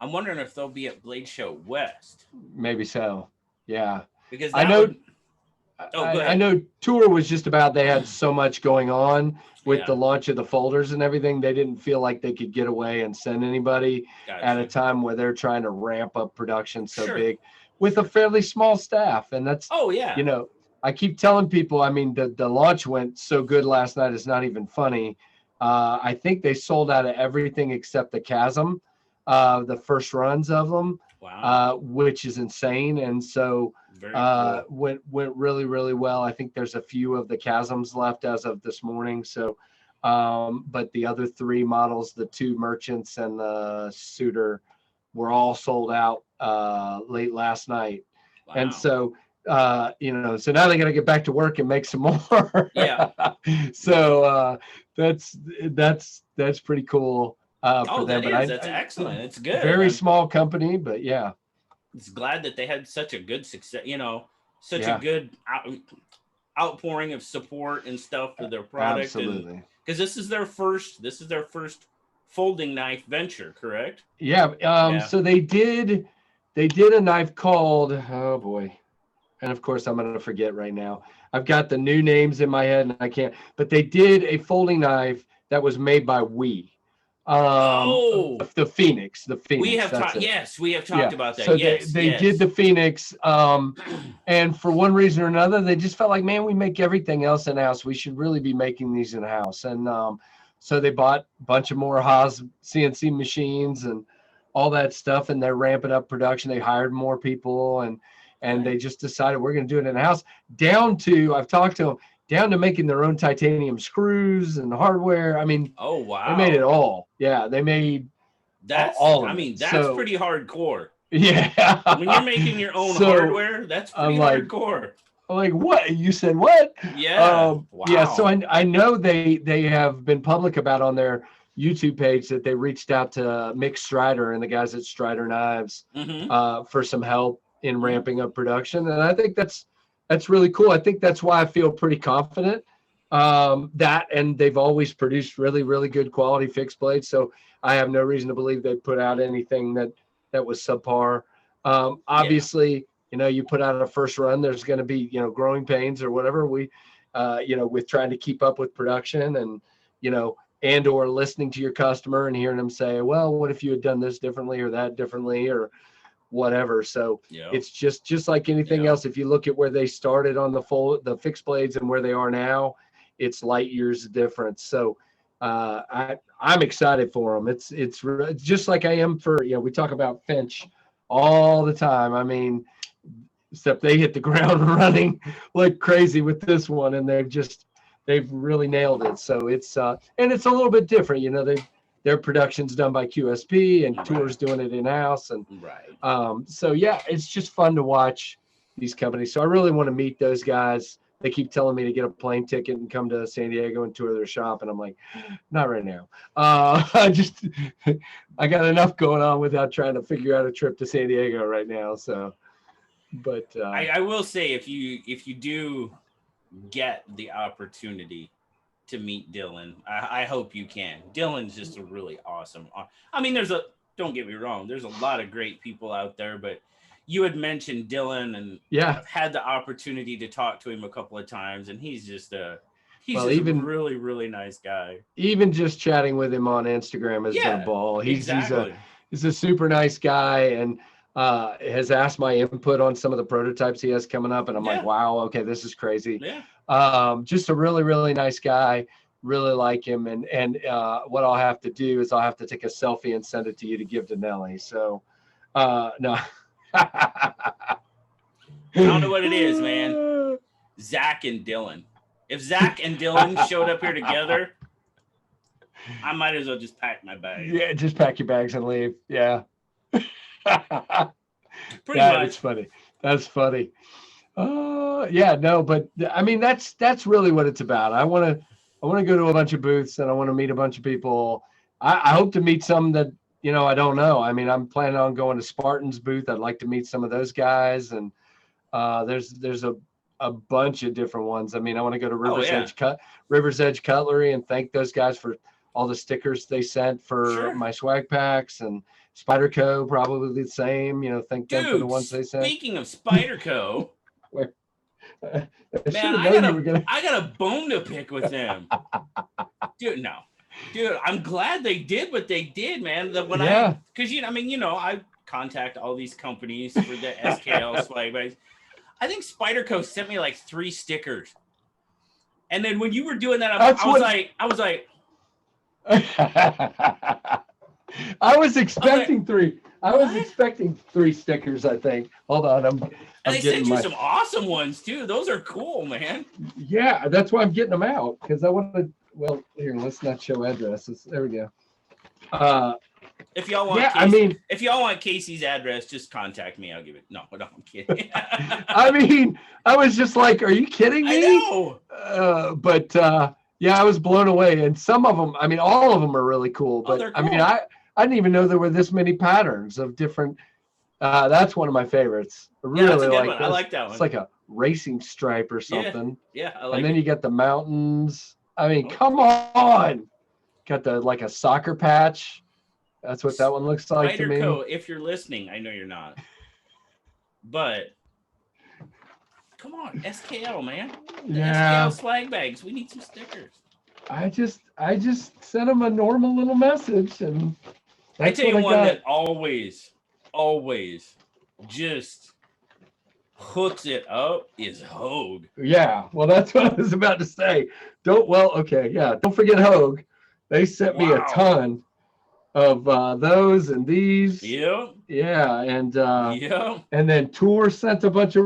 I'm wondering if they'll be at Blade Show West. Maybe so. Yeah. Because I know Tour was just about, they had so much going on with the launch of the folders and everything. They didn't feel like they could get away and send anybody at a time where they're trying to ramp up production so big with a fairly small staff. And that's, I keep telling people, I mean, the launch went so good last night, it's not even funny. I think they sold out of everything except the Chasm, the first runs of them, which is insane. And so cool. went really, really well. I think there's a few of the Chasms left as of this morning. So, but the other 3 models, the 2 Merchants and the Suitor, were all sold out late last night. Wow. And so, so now they got to get back to work and make some more. Yeah. So that's pretty cool for them. That's excellent. It's good. Very small company, but yeah. It's glad that they had such a good success. Such a good outpouring of support and stuff for their product. Absolutely. Because this is their first folding knife venture, correct? Yeah. So they did a knife called, oh boy. And of course, I'm going to forget right now. I've got the new names in my head and I can't. But they did a folding knife that was made by We. The Phoenix. We have talked. Yes, we have talked about that. So they did the Phoenix. And for one reason or another, they just felt like, man, we make everything else in house. We should really be making these in house. And so they bought a bunch of more Haas CNC machines and all that stuff. And they're ramping up production. They hired more people and they just decided we're going to do it in house, down to, I've talked to them, down to making their own titanium screws and hardware. I mean, oh wow, they made it all. Yeah, they made that's all. I mean, that's pretty hardcore. Yeah, when you're making your own hardware, that's pretty hardcore. I'm like, what? You said what? Yeah. Wow. Yeah. So I know they have been public about on their YouTube page that they reached out to Mick Strider and the guys at Strider Knives for some help in ramping up production. And I think that's really cool. I think that's why I feel pretty confident that, and they've always produced really, really good quality fixed blades. So I have no reason to believe they'd put out anything that was subpar. Obviously, you put out a first run, there's going to be, growing pains or whatever with trying to keep up with production and or listening to your customer and hearing them say, well, what if you had done this differently or that differently or whatever. So it's just like anything else. If you look at where they started on the fixed blades and where they are now, it's light years difference. So I'm excited for them. It's just like I am for, we talk about Finch all the time. I mean, except they hit the ground running like crazy with this one, and they've really nailed it. So it's and it's a little bit different. Their production's done by QSP and Tour's doing it in house, and so yeah, it's just fun to watch these companies. So I really want to meet those guys. They keep telling me to get a plane ticket and come to San Diego and tour their shop, and I'm like, not right now. I got enough going on without trying to figure out a trip to San Diego right now. So, but I will say, if you do get the opportunity to meet Dylan, I hope you can. Dylan's just a really awesome. I mean, don't get me wrong, there's a lot of great people out there, but you had mentioned Dylan, and yeah, I've had the opportunity to talk to him a couple of times, and he's just a really, really nice guy. Even just chatting with him on Instagram has been a ball. He's a super nice guy, and has asked my input on some of the prototypes he has coming up, and I'm like, wow, okay, this is crazy. Just a really, really nice guy. Really like him, and what I'll have to do is I'll have to take a selfie and send it to you to give to Nelly. So no. I don't know what it is, man. Zach and Dylan. If Zach and Dylan showed up here together, I might as well just pack my bags. Yeah, just pack your bags and leave. Yeah. Pretty much. It's funny. That's funny. Yeah, no, but I mean that's really what it's about. I want to go to a bunch of booths, and I want to meet a bunch of people. I hope to meet some that, you know, I don't know. I mean, I'm planning on going to Spartan's booth. I'd like to meet some of those guys, and there's a bunch of different ones. I mean, I want to go to River's Edge Cutlery and thank those guys for all the stickers they sent for my swag packs, and Spyderco probably the same. You know, thank them for the ones they sent. Speaking of Spyderco, man, I got a bone to pick with them. Dude, I'm glad they did what they did, man. Because I contact all these companies for the SKL swag bags. I think Spyderco sent me like 3 stickers, and then when you were doing that, I was like, I was expecting 3. I was expecting 3 stickers. I think. Hold on, and they sent you some awesome ones too. Those are cool, man. Yeah, that's why I'm getting them out, because I want to. Well, here, let's not show addresses. There we go. If y'all want, if y'all want Casey's address, just contact me. I'll give it. No, I'm kidding. I mean, I was just like, "Are you kidding me?" I know. But yeah, I was blown away, and some of them. I mean, all of them are really cool. But cool. I mean, I didn't even know there were this many patterns of different. That's one of my favorites. I really like one. I like that one. It's like a racing stripe or something. Yeah, I like. And then you get the mountains. I mean, come on. Got like a soccer patch. That's what that one looks like to me. If you're listening, I know you're not. But come on, SKL, man. SKL swag bags. We need some stickers. I just sent them a normal little message, and I tell you one that always just hooks it up is Hogue. Yeah, well, that's what I was about to say. Don't forget Hogue. They sent me a ton of those and these. Yep. Yeah, and and then Tour sent a bunch of.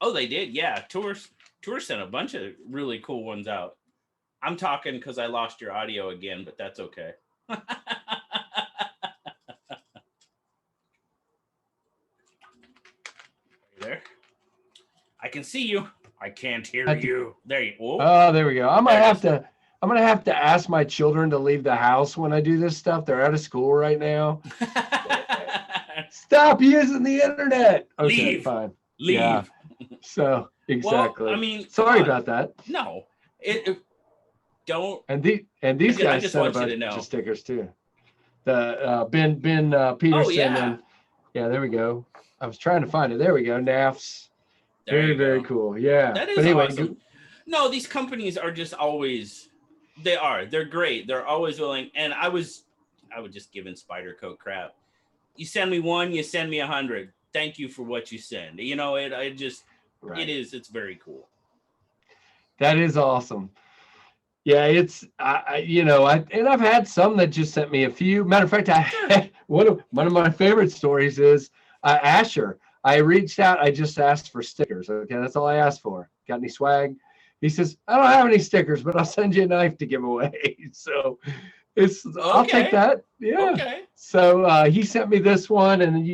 Oh, they did. Yeah, Tour sent a bunch of really cool ones out. I'm talking because I lost your audio again, but that's okay. There. I can see you. I can't hear you. There you go. Oh, there we go. I'm gonna have to ask my children to leave the house when I do this stuff. They're out of school right now. Stop using the internet. Okay, leave. Fine. Leave. Yeah. So exactly. Well, I mean, sorry about that. No, it don't. And these guys sent a bunch of stickers too. The Ben Peterson. Oh, yeah. And yeah, there we go. I was trying to find it. There we go. NAFs. Very cool. Yeah. That is awesome. No, these companies are just always. They're great. They're always willing. And I would just give in Spyderco crap. You send me 1, you send me 100. Thank you for what you send. You know, it's very cool. That is awesome. Yeah, it's and I've had some that just sent me a few. Matter of fact, one of my favorite stories is Asher. I reached out. I just asked for stickers. Okay, that's all I asked for. Got any swag? He says, I don't have any stickers, but I'll send you a knife to give away. So I'll take that. Yeah. Okay. So he sent me this one, and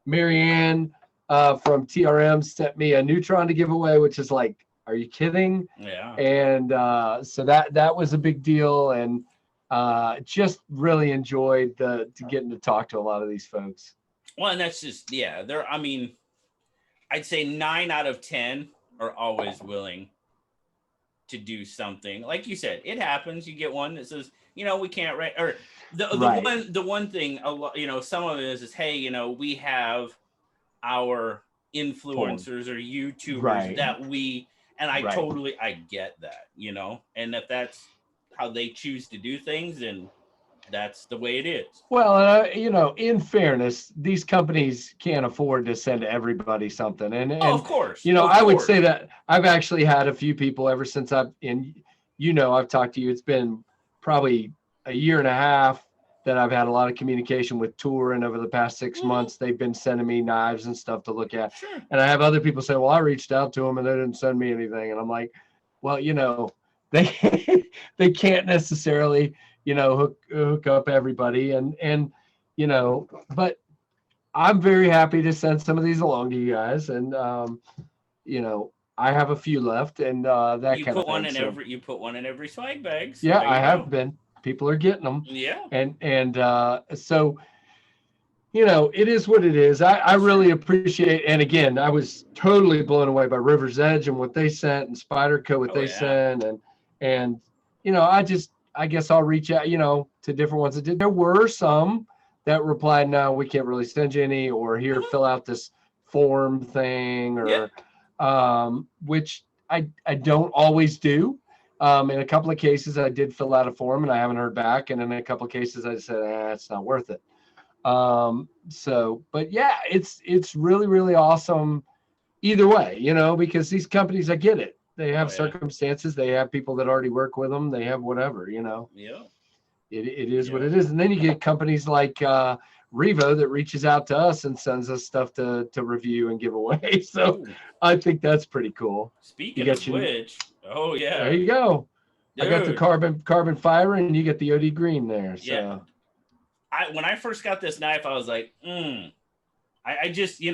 Marianne from TRM sent me a Neutron to give away, which is like, are you kidding? Yeah. And so that was a big deal, and just really enjoyed getting to talk to a lot of these folks. Well, and that's just I'd say 9 out of 10 are always willing. to do something. Like you said, it happens. You get one that says, we can't write, or the one thing, some of it is, hey, we have our influencers or YouTubers that and I totally, I get that, and if that's how they choose to do things, and that's the way it is. Well, in fairness, these companies can't afford to send everybody something. And of course, I would say that I've actually had a few people ever since I've talked to you. It's been probably a year and a half that I've had a lot of communication with Tour, and over the past 6 months, they've been sending me knives and stuff to look at. Sure. And I have other people say, well, I reached out to them and they didn't send me anything. And I'm like, well, they they can't necessarily, hook up everybody. And but I'm very happy to send some of these along to you guys. And, I have a few left, and that kind of thing. You put one in every swag bag. So yeah, I have been. People are getting them. Yeah. And so, it is what it is. I really appreciate, and again, I was totally blown away by River's Edge and what they sent, and Spyderco what they sent. And I guess I'll reach out, to different ones that did. There were some that replied, no, we can't really send you any, or here, fill out this form thing, or which I don't always do. In a couple of cases, I did fill out a form and I haven't heard back. And in a couple of cases, I said, it's not worth it. But yeah, it's really, really awesome either way, because these companies, I get it. They have circumstances. They have people that already work with them. They have whatever, Yeah. It is what it is. And then you get companies like Revo that reaches out to us and sends us stuff to review and give away. So I think that's pretty cool. Speaking of which, there you go. Dude. I got the carbon fiber, and you get the OD green there. So when I first got this knife, I was like, I just, you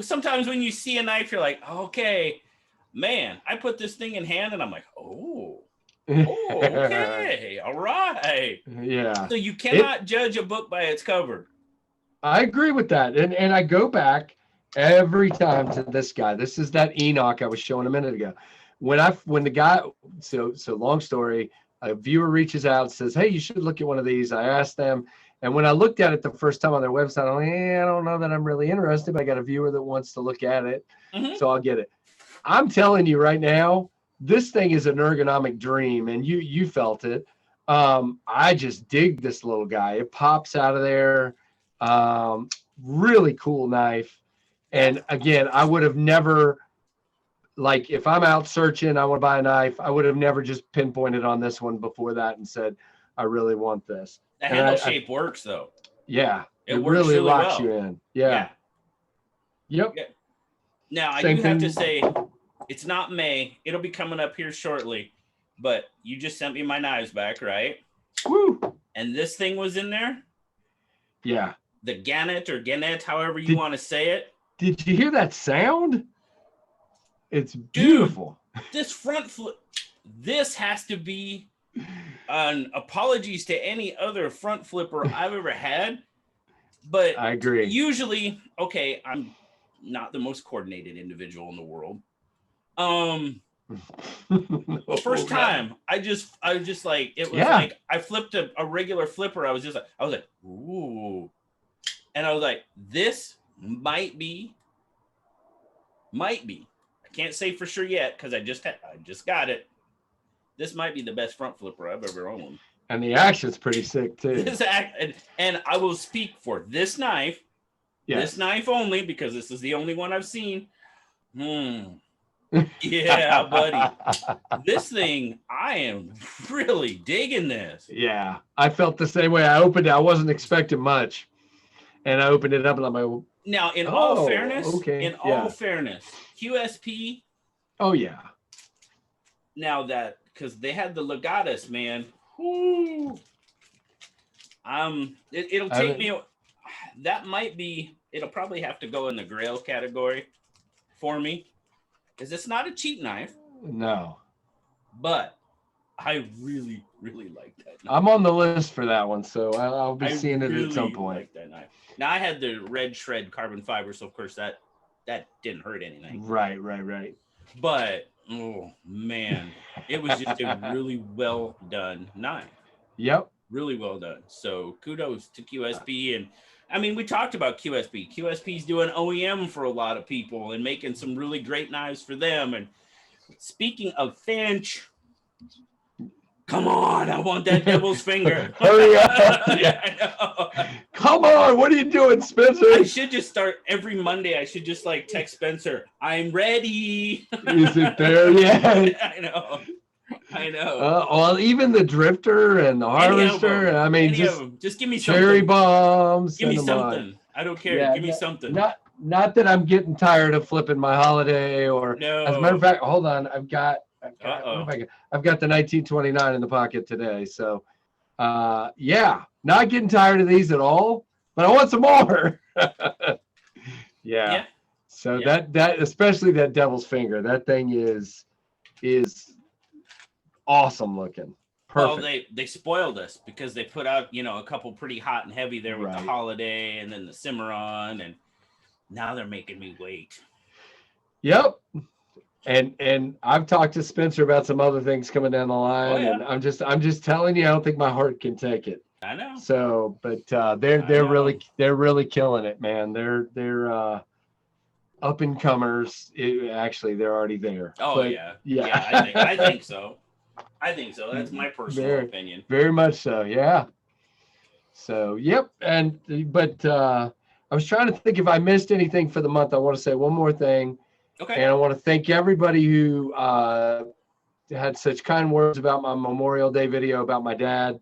sometimes when you see a knife, you're like, okay, man, I put this thing in hand and I'm like, okay, all right. Yeah. So you cannot judge a book by its cover. I agree with that. And I go back every time to this guy. This is that Enoch I was showing a minute ago. When the guy, so long story, a viewer reaches out and says, hey, you should look at one of these. I asked them. And when I looked at it the first time on their website, I'm like, I don't know that I'm really interested, but I got a viewer that wants to look at it. So I'll get it. I'm telling you right now, this thing is an ergonomic dream, and you felt it. I just dig this little guy. It pops out of there. Really cool knife. And again, I would have never, like, if I'm out searching, I want to buy a knife, I would have never just pinpointed on this one before that and said, I really want this. The handle shape works, though. Yeah. It works really locks well. you in. Yeah. Yep. Yeah. Now, I do have to say, it's not May. It'll be coming up here shortly. But you just sent me my knives back, right? Woo! And this thing was in there? Yeah. The Gannett or Gannett, however you want to say it. Did you hear that sound? It's beautiful. Dude, this front flip, this has to be an apologies to any other front flipper I've ever had. But I agree. Usually, okay, I'm not the most coordinated individual in the world. First time, I was just like, it was like I flipped a regular flipper. I was like, ooh. And I was like, this might be. I can't say for sure yet because I just got it. This might be the best front flipper I've ever owned. And the action's pretty sick too. And I will speak for this knife. Yes. This knife only, because this is the only one I've seen. Yeah, buddy. This thing, I am really digging this. Yeah, I felt the same way. I opened it. I wasn't expecting much. And I opened it up and I'm like, now, in all fairness, QSP. Oh, yeah. Now that, because they had the Legatus, man. Whoo. It'll take me, that might be, it'll probably have to go in the Grail category for me. Because it's not a cheap knife. No. But I really, really like that knife. I'm on the list for that one, so I'll be seeing it at some point. Like that knife. Now, I had the red shred carbon fiber, so of course that didn't hurt anything. Right. But Oh man, it was just a really well done knife. Yep. Really well done. So kudos to QSP. And I mean, we talked about QSP. QSP's doing OEM for a lot of people and making some really great knives for them. And speaking of Finch, come on, I want that devil's finger. Hurry up. Yeah. I know. Come on, what are you doing, Spencer? I should just start every Monday. I should just like text Spencer, I'm ready. Is it there yet? I know. Well, even the drifter and the harvester. I mean, just give me something. Cherry bombs. Give me something. I don't care. Yeah, give me something. Not that I'm getting tired of flipping my holiday or. No. As a matter of fact, hold on. I've got the 1929 in the pocket today. So, yeah, not getting tired of these at all. But I want some more. Yeah. So that especially that devil's finger. That thing is awesome looking. Perfect. Well, they spoiled us because they put out, a couple pretty hot and heavy there with the Holiday and then the Cimarron, and now they're making me wait. Yep. And I've talked to Spencer about some other things coming down the line, and I'm just telling you, I don't think my heart can take it. I know. So, but they're really killing it, man. They're up and comers. Actually, they're already there. Oh, but, yeah. I think so. That's my personal opinion. Very much so. Yeah. So, yep. But I was trying to think if I missed anything for the month. I want to say one more thing. Okay. And I want to thank everybody who had such kind words about my Memorial Day video about my dad.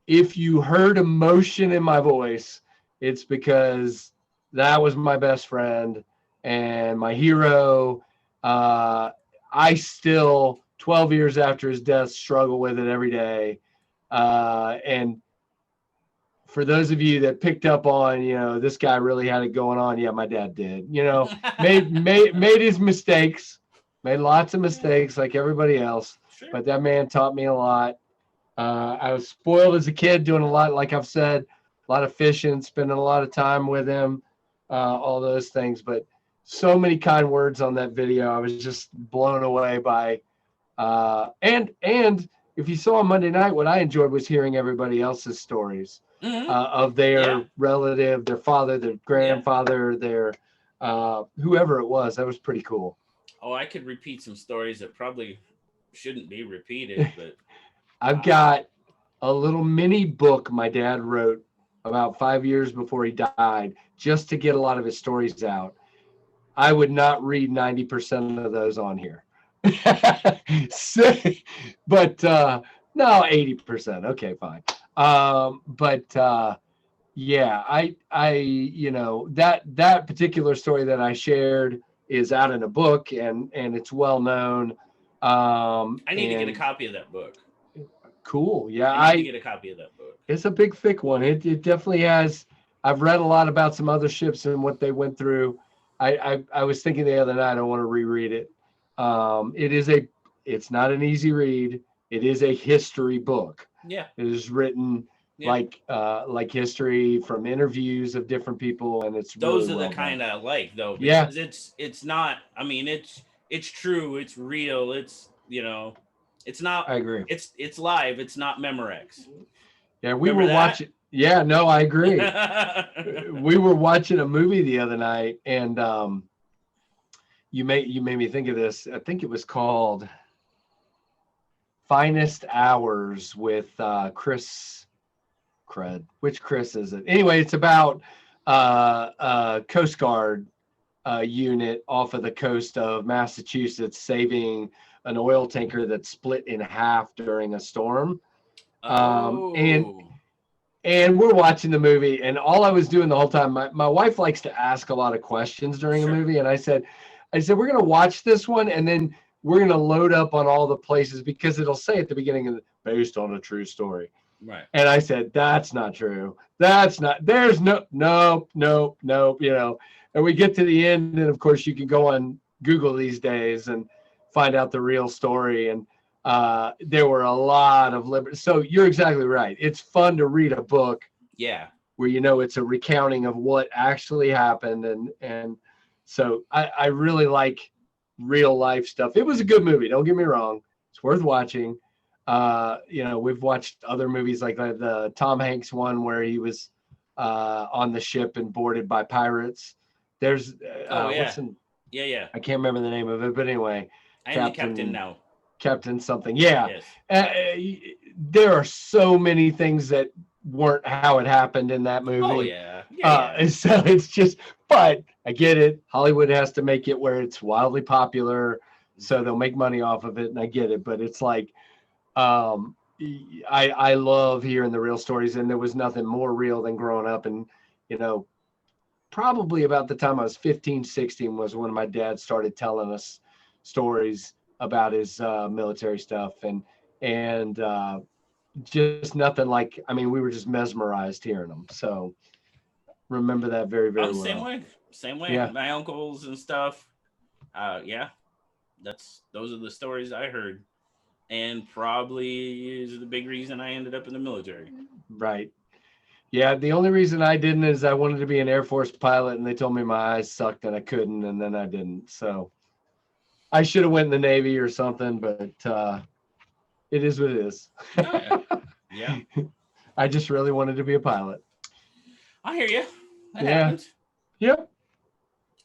If you heard emotion in my voice, it's because that was my best friend and my hero. I still, 12 years after his death, struggle with it every day. And for those of you that picked up on, this guy really had it going on. Yeah, my dad did, made his mistakes, made lots of mistakes like everybody else. Sure. But that man taught me a lot. I was spoiled as a kid, doing a lot, like I've said, a lot of fishing, spending a lot of time with him, all those things. But so many kind words on that video. I was just blown away by, and if you saw on Monday night, what I enjoyed was hearing everybody else's stories of their relative, their father, their grandfather, their whoever it was. That was pretty cool. Oh, I could repeat some stories that probably shouldn't be repeated, but I've got a little mini book my dad wrote about 5 years before he died, just to get a lot of his stories out. I would not read 90% of those on here. But no, 80%. Okay, fine. Yeah, I that particular story that I shared is out in a book, and it's well known. I need to get a copy of that book. Cool. Yeah, I need to get a copy of that book. It's a big, thick one. It definitely has. I've read a lot about some other ships and what they went through. I was thinking the other night I want to reread it. It's not an easy read. It is a history book. Yeah. It is written like history from interviews of different people, and it's those really are the kind I like though. Yeah. It's not. I mean, it's true. It's real. It's It's not. I agree. It's live. It's not Memorex. Yeah, we were watching. Yeah, no, I agree. We were watching a movie the other night, and you made me think of this. I think it was called Finest Hours with Chris Cred. Which Chris is it? Anyway, it's about Coast Guard unit off of the coast of Massachusetts saving an oil tanker that split in half during a storm. And we're watching the movie, and all I was doing the whole time, my wife likes to ask a lot of questions during a movie. And I said, we're going to watch this one, and then we're going to load up on all the places, because it'll say at the beginning of based on a true story. Right. And I said, that's not true. There's nope. And we get to the end, and of course you can go on Google these days and find out the real story. And there were a lot of so you're exactly right. It's fun to read a book where it's a recounting of what actually happened, and so I really like real life stuff. It was a good movie. Don't get me wrong. It's worth watching. We've watched other movies like the Tom Hanks one where he was on the ship and boarded by pirates. There's yeah. I can't remember the name of it, but anyway, I am the captain now. Captain something. Yeah. Yes. There are so many things that weren't how it happened in that movie. Oh yeah. So it's just, but I get it. Hollywood has to make it where it's wildly popular, so they'll make money off of it, and I get it. But it's like, I love hearing the real stories, and there was nothing more real than growing up. And probably about the time I was 15, 16 was when my dad started telling us stories about his military stuff, and just nothing like, I mean, we were just mesmerized hearing them. So remember that very, very well. Same way. Yeah. My uncles and stuff. Those are the stories I heard, and probably is the big reason I ended up in the military. Right. Yeah. The only reason I didn't is I wanted to be an Air Force pilot, and they told me my eyes sucked and I couldn't, and then I didn't. So I should have went in the Navy or something, but it is what it is. Yeah. I just really wanted to be a pilot. I hear you. That happens. Yep.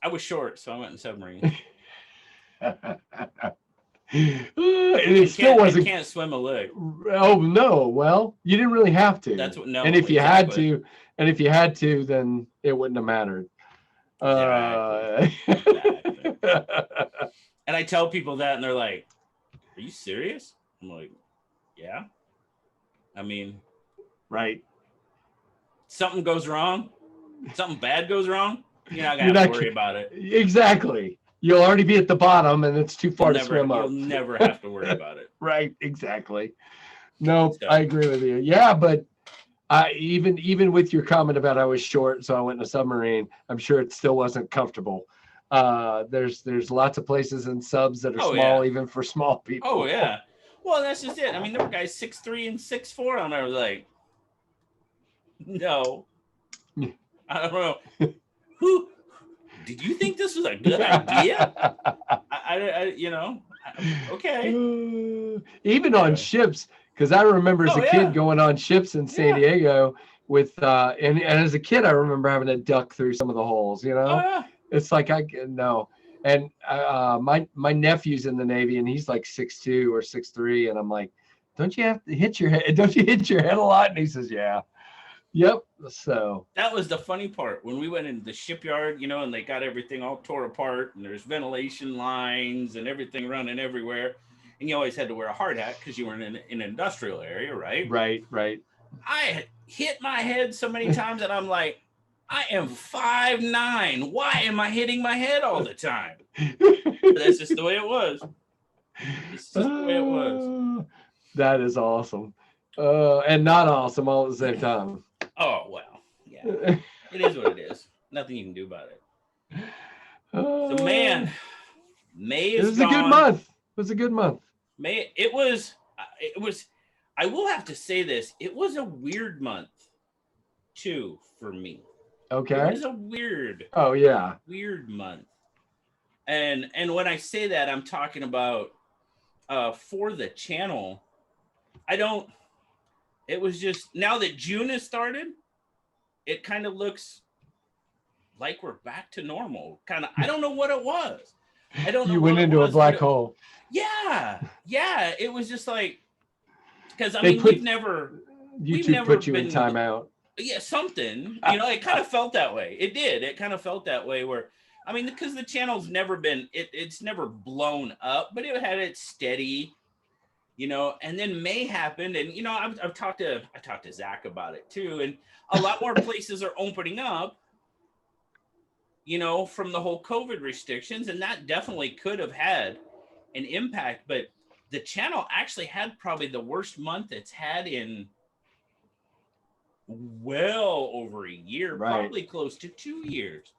I was short, so I went in submarine. It still wasn't. You can't swim a lick. Oh no! Well, you didn't really have to. That's what. No. And if you had to, then it wouldn't have mattered. Exactly. And I tell people that, and they're like, "Are you serious?" I'm like, "Yeah." I mean, right. Something goes wrong, something bad goes wrong, you're not gonna have to worry about it. Exactly. You'll already be at the bottom, and it's too far to swim up. You'll never have to worry about it. Right. Exactly. No, I agree with you. Yeah, but even with your comment about I was short, so I went in a submarine, I'm sure it still wasn't comfortable. There's lots of places in subs that are small, even for small people. Oh yeah. Well, that's just it. I mean, there were guys 6'3" and 6'4" on there. I was like, no, I don't know. Who did you think this was a good idea? Okay. Even on ships, because I remember as a kid going on ships in San Diego with, and as a kid, I remember having to duck through some of the holes. It's like no. And my nephew's in the Navy, and he's like 6'2" or 6'3", and I'm like, don't you have to hit your head? Don't you hit your head a lot? And he says, yeah. Yep. So that was the funny part when we went into the shipyard, and they got everything all tore apart, and there's ventilation lines and everything running everywhere, and you always had to wear a hard hat because you were in an industrial area, right? Right. I hit my head so many times that I'm like, I am 5'9". Why am I hitting my head all the time? That's just the way it was. It's just the way it was. That is awesome. And not awesome all at the same time. Oh, well, yeah. It is what it is. Nothing you can do about it. So, man, May is gone. A good month. It was a good month. May, it was, I will have to say this. It was a weird month, too, for me. Okay. It was a weird month. And when I say that, I'm talking about for the channel. It was just, now that June has started, it kind of looks like we're back to normal. I don't know what it was. I don't know. You went into a black hole. Yeah. It was just like, because we've never put you in timeout. Yeah, something. It kind of felt that way. It did. It kind of felt that way where, because the channel's never been, it's never blown up, but it had its steady. And then May happened, and I talked to Zach about it too, and a lot more places are opening up, from the whole COVID restrictions, and that definitely could have had an impact. But the channel actually had probably the worst month it's had in well over a year, probably close to 2 years.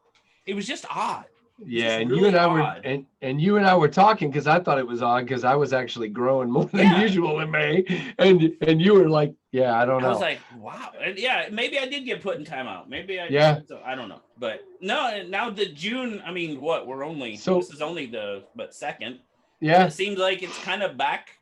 It was just odd. Yeah, and really you and I odd. were and you and I were talking because I thought it was odd because I was actually growing more than usual in May, and you were like, yeah, I don't know. I was like, wow, and yeah, maybe I did get put in timeout. Maybe I don't know, but no. Now the June, I mean, what this is only the second. Yeah, it seems like it's kind of back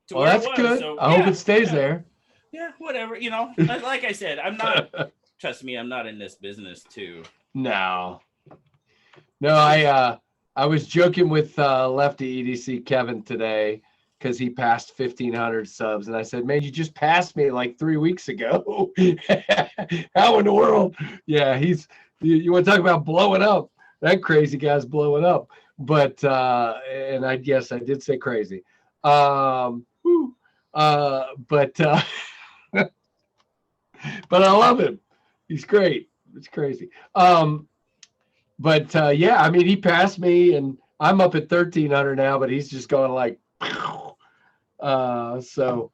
to well, where that's it was. good. So I hope it stays there. Yeah, whatever. Like I said, I'm not. Trust me, I'm not in this business to. No, I was joking with Lefty EDC Kevin today because he passed 1,500 subs, and I said, "Man, you just passed me like 3 weeks ago. How in the world?" Yeah, you want to talk about blowing up? That crazy guy's blowing up. But and I guess I did say crazy. But but I love him. He's great. It's crazy. But yeah, I mean, he passed me, and I'm up at 1,300 now, but he's just going like, so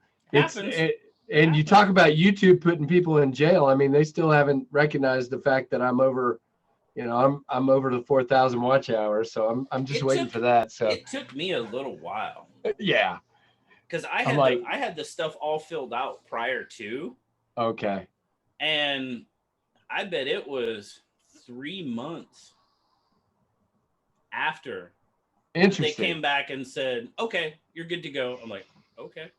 and you talk about YouTube putting people in jail. I mean, they still haven't recognized the fact that I'm over, I'm over the 4,000 watch hours. So I'm just waiting for that. So it took me a little while. Yeah. Because I had the stuff all filled out prior to. Okay. And I bet it was 3 months after they came back and said, "Okay, you're good to go." I'm like, "Okay."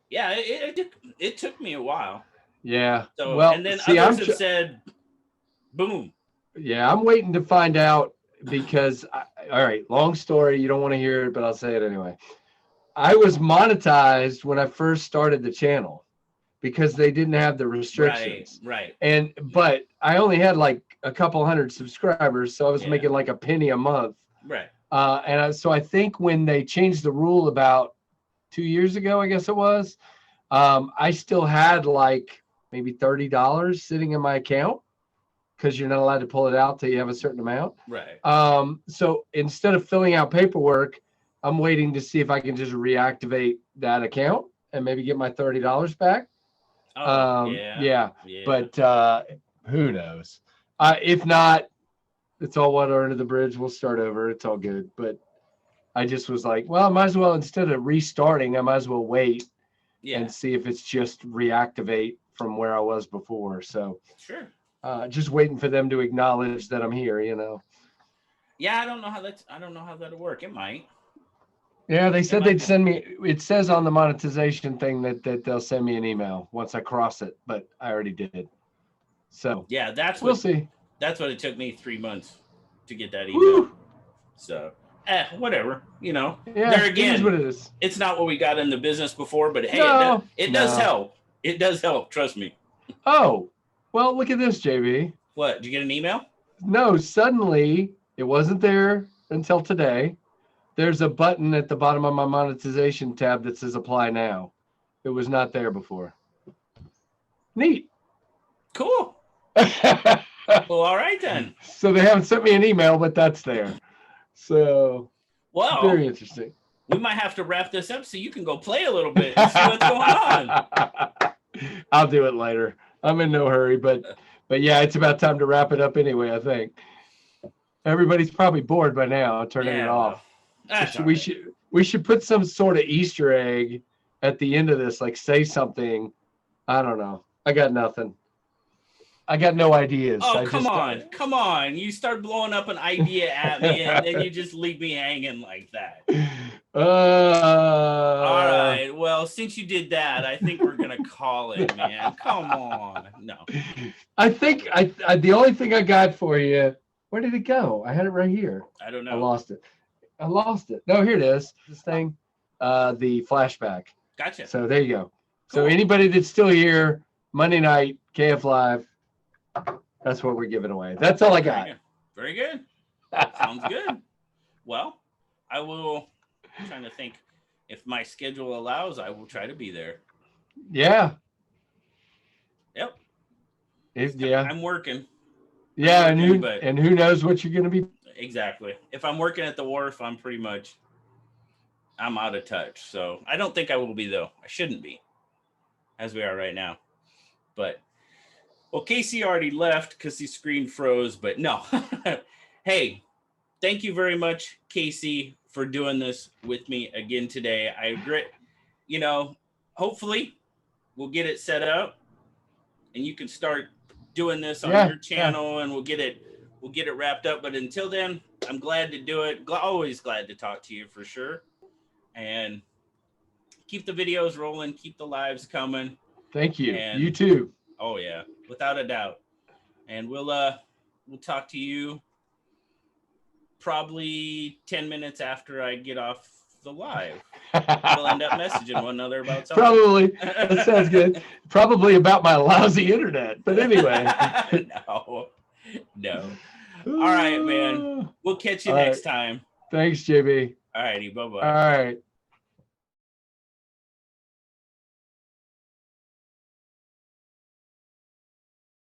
Yeah, it took me a while. Yeah. So, and then others have said, "Boom." Yeah, I'm waiting to find out because, all right, long story. You don't want to hear it, but I'll say it anyway. I was monetized when I first started the channel because they didn't have the restrictions. Right. But I only had like a couple hundred subscribers, so I was making like a penny a month. Right. So I think when they changed the rule about 2 years ago, I guess it was, I still had like maybe $30 sitting in my account because you're not allowed to pull it out till you have a certain amount. Right. So instead of filling out paperwork, I'm waiting to see if I can just reactivate that account and maybe get my $30 back. Yeah. But who knows? If not, it's all water under the bridge. We'll start over. It's all good. But I just was like, well, I might as well, instead of restarting, I might as well wait and see if it's just reactivate from where I was before. So sure. Just waiting for them to acknowledge that I'm here, Yeah, I don't know how that'll work. It might. Yeah, they said they'd send me. It says on the monetization thing that they'll send me an email once I cross it, but I already did. So yeah, we'll see. That's what it took me 3 months to get that email. Woo! So whatever, Yeah, there again, it is what it is. It's not what we got in the business before, but hey, it does help. It does help. Trust me. Oh, well, look at this, JB. What? Did you get an email? No, suddenly it wasn't there until today. There's a button at the bottom of my monetization tab that says apply now. It was not there before. Neat. Cool. Well, all right then. So they haven't sent me an email, but that's there. So very interesting. We might have to wrap this up so you can go play a little bit and see what's going on. I'll do it later. I'm in no hurry, but yeah, it's about time to wrap it up anyway, I think. Everybody's probably bored by now, turning it off. We should put some sort of Easter egg at the end of this, like say something. I don't know. I got nothing. I got no ideas. Oh, come on. You start blowing up an idea at me and then you just leave me hanging like that. All right. Well, since you did that, I think we're going to call it, man. Come on. No. I think the only thing I got for you, where did it go? I had it right here. I don't know. I lost it. No, here it is. This thing, the flashback. Gotcha. So there you go. Cool. So anybody that's still here, Monday night, KF Live, that's what we're giving away. That's all I got. Very good. Sounds good. Well, I will. I'm trying to think. If my schedule allows, I will try to be there. Yeah. Yep. I'm working. Yeah, and who knows what you're going to be. Exactly. If I'm working at the wharf, I'm out of touch. So I don't think I will be, though. I shouldn't be, as we are right now. But, well, Casey already left because his screen froze. But no, Hey, thank you very much, Casey, for doing this with me again today. I agree. You know, hopefully we'll get it set up and you can start doing this on your channel and we'll get it wrapped up. But until then, I'm glad to do it. Always glad to talk to you for sure. And keep the videos rolling, keep the lives coming. Thank you. And, you too. Oh yeah, without a doubt. And we'll talk to you probably 10 minutes after I get off the live. We'll end up messaging one another about something. Probably. That sounds good. Probably about my lousy internet. But anyway. No. All right, man. We'll catch you next time. Thanks, JB. All righty. Bye-bye. All right.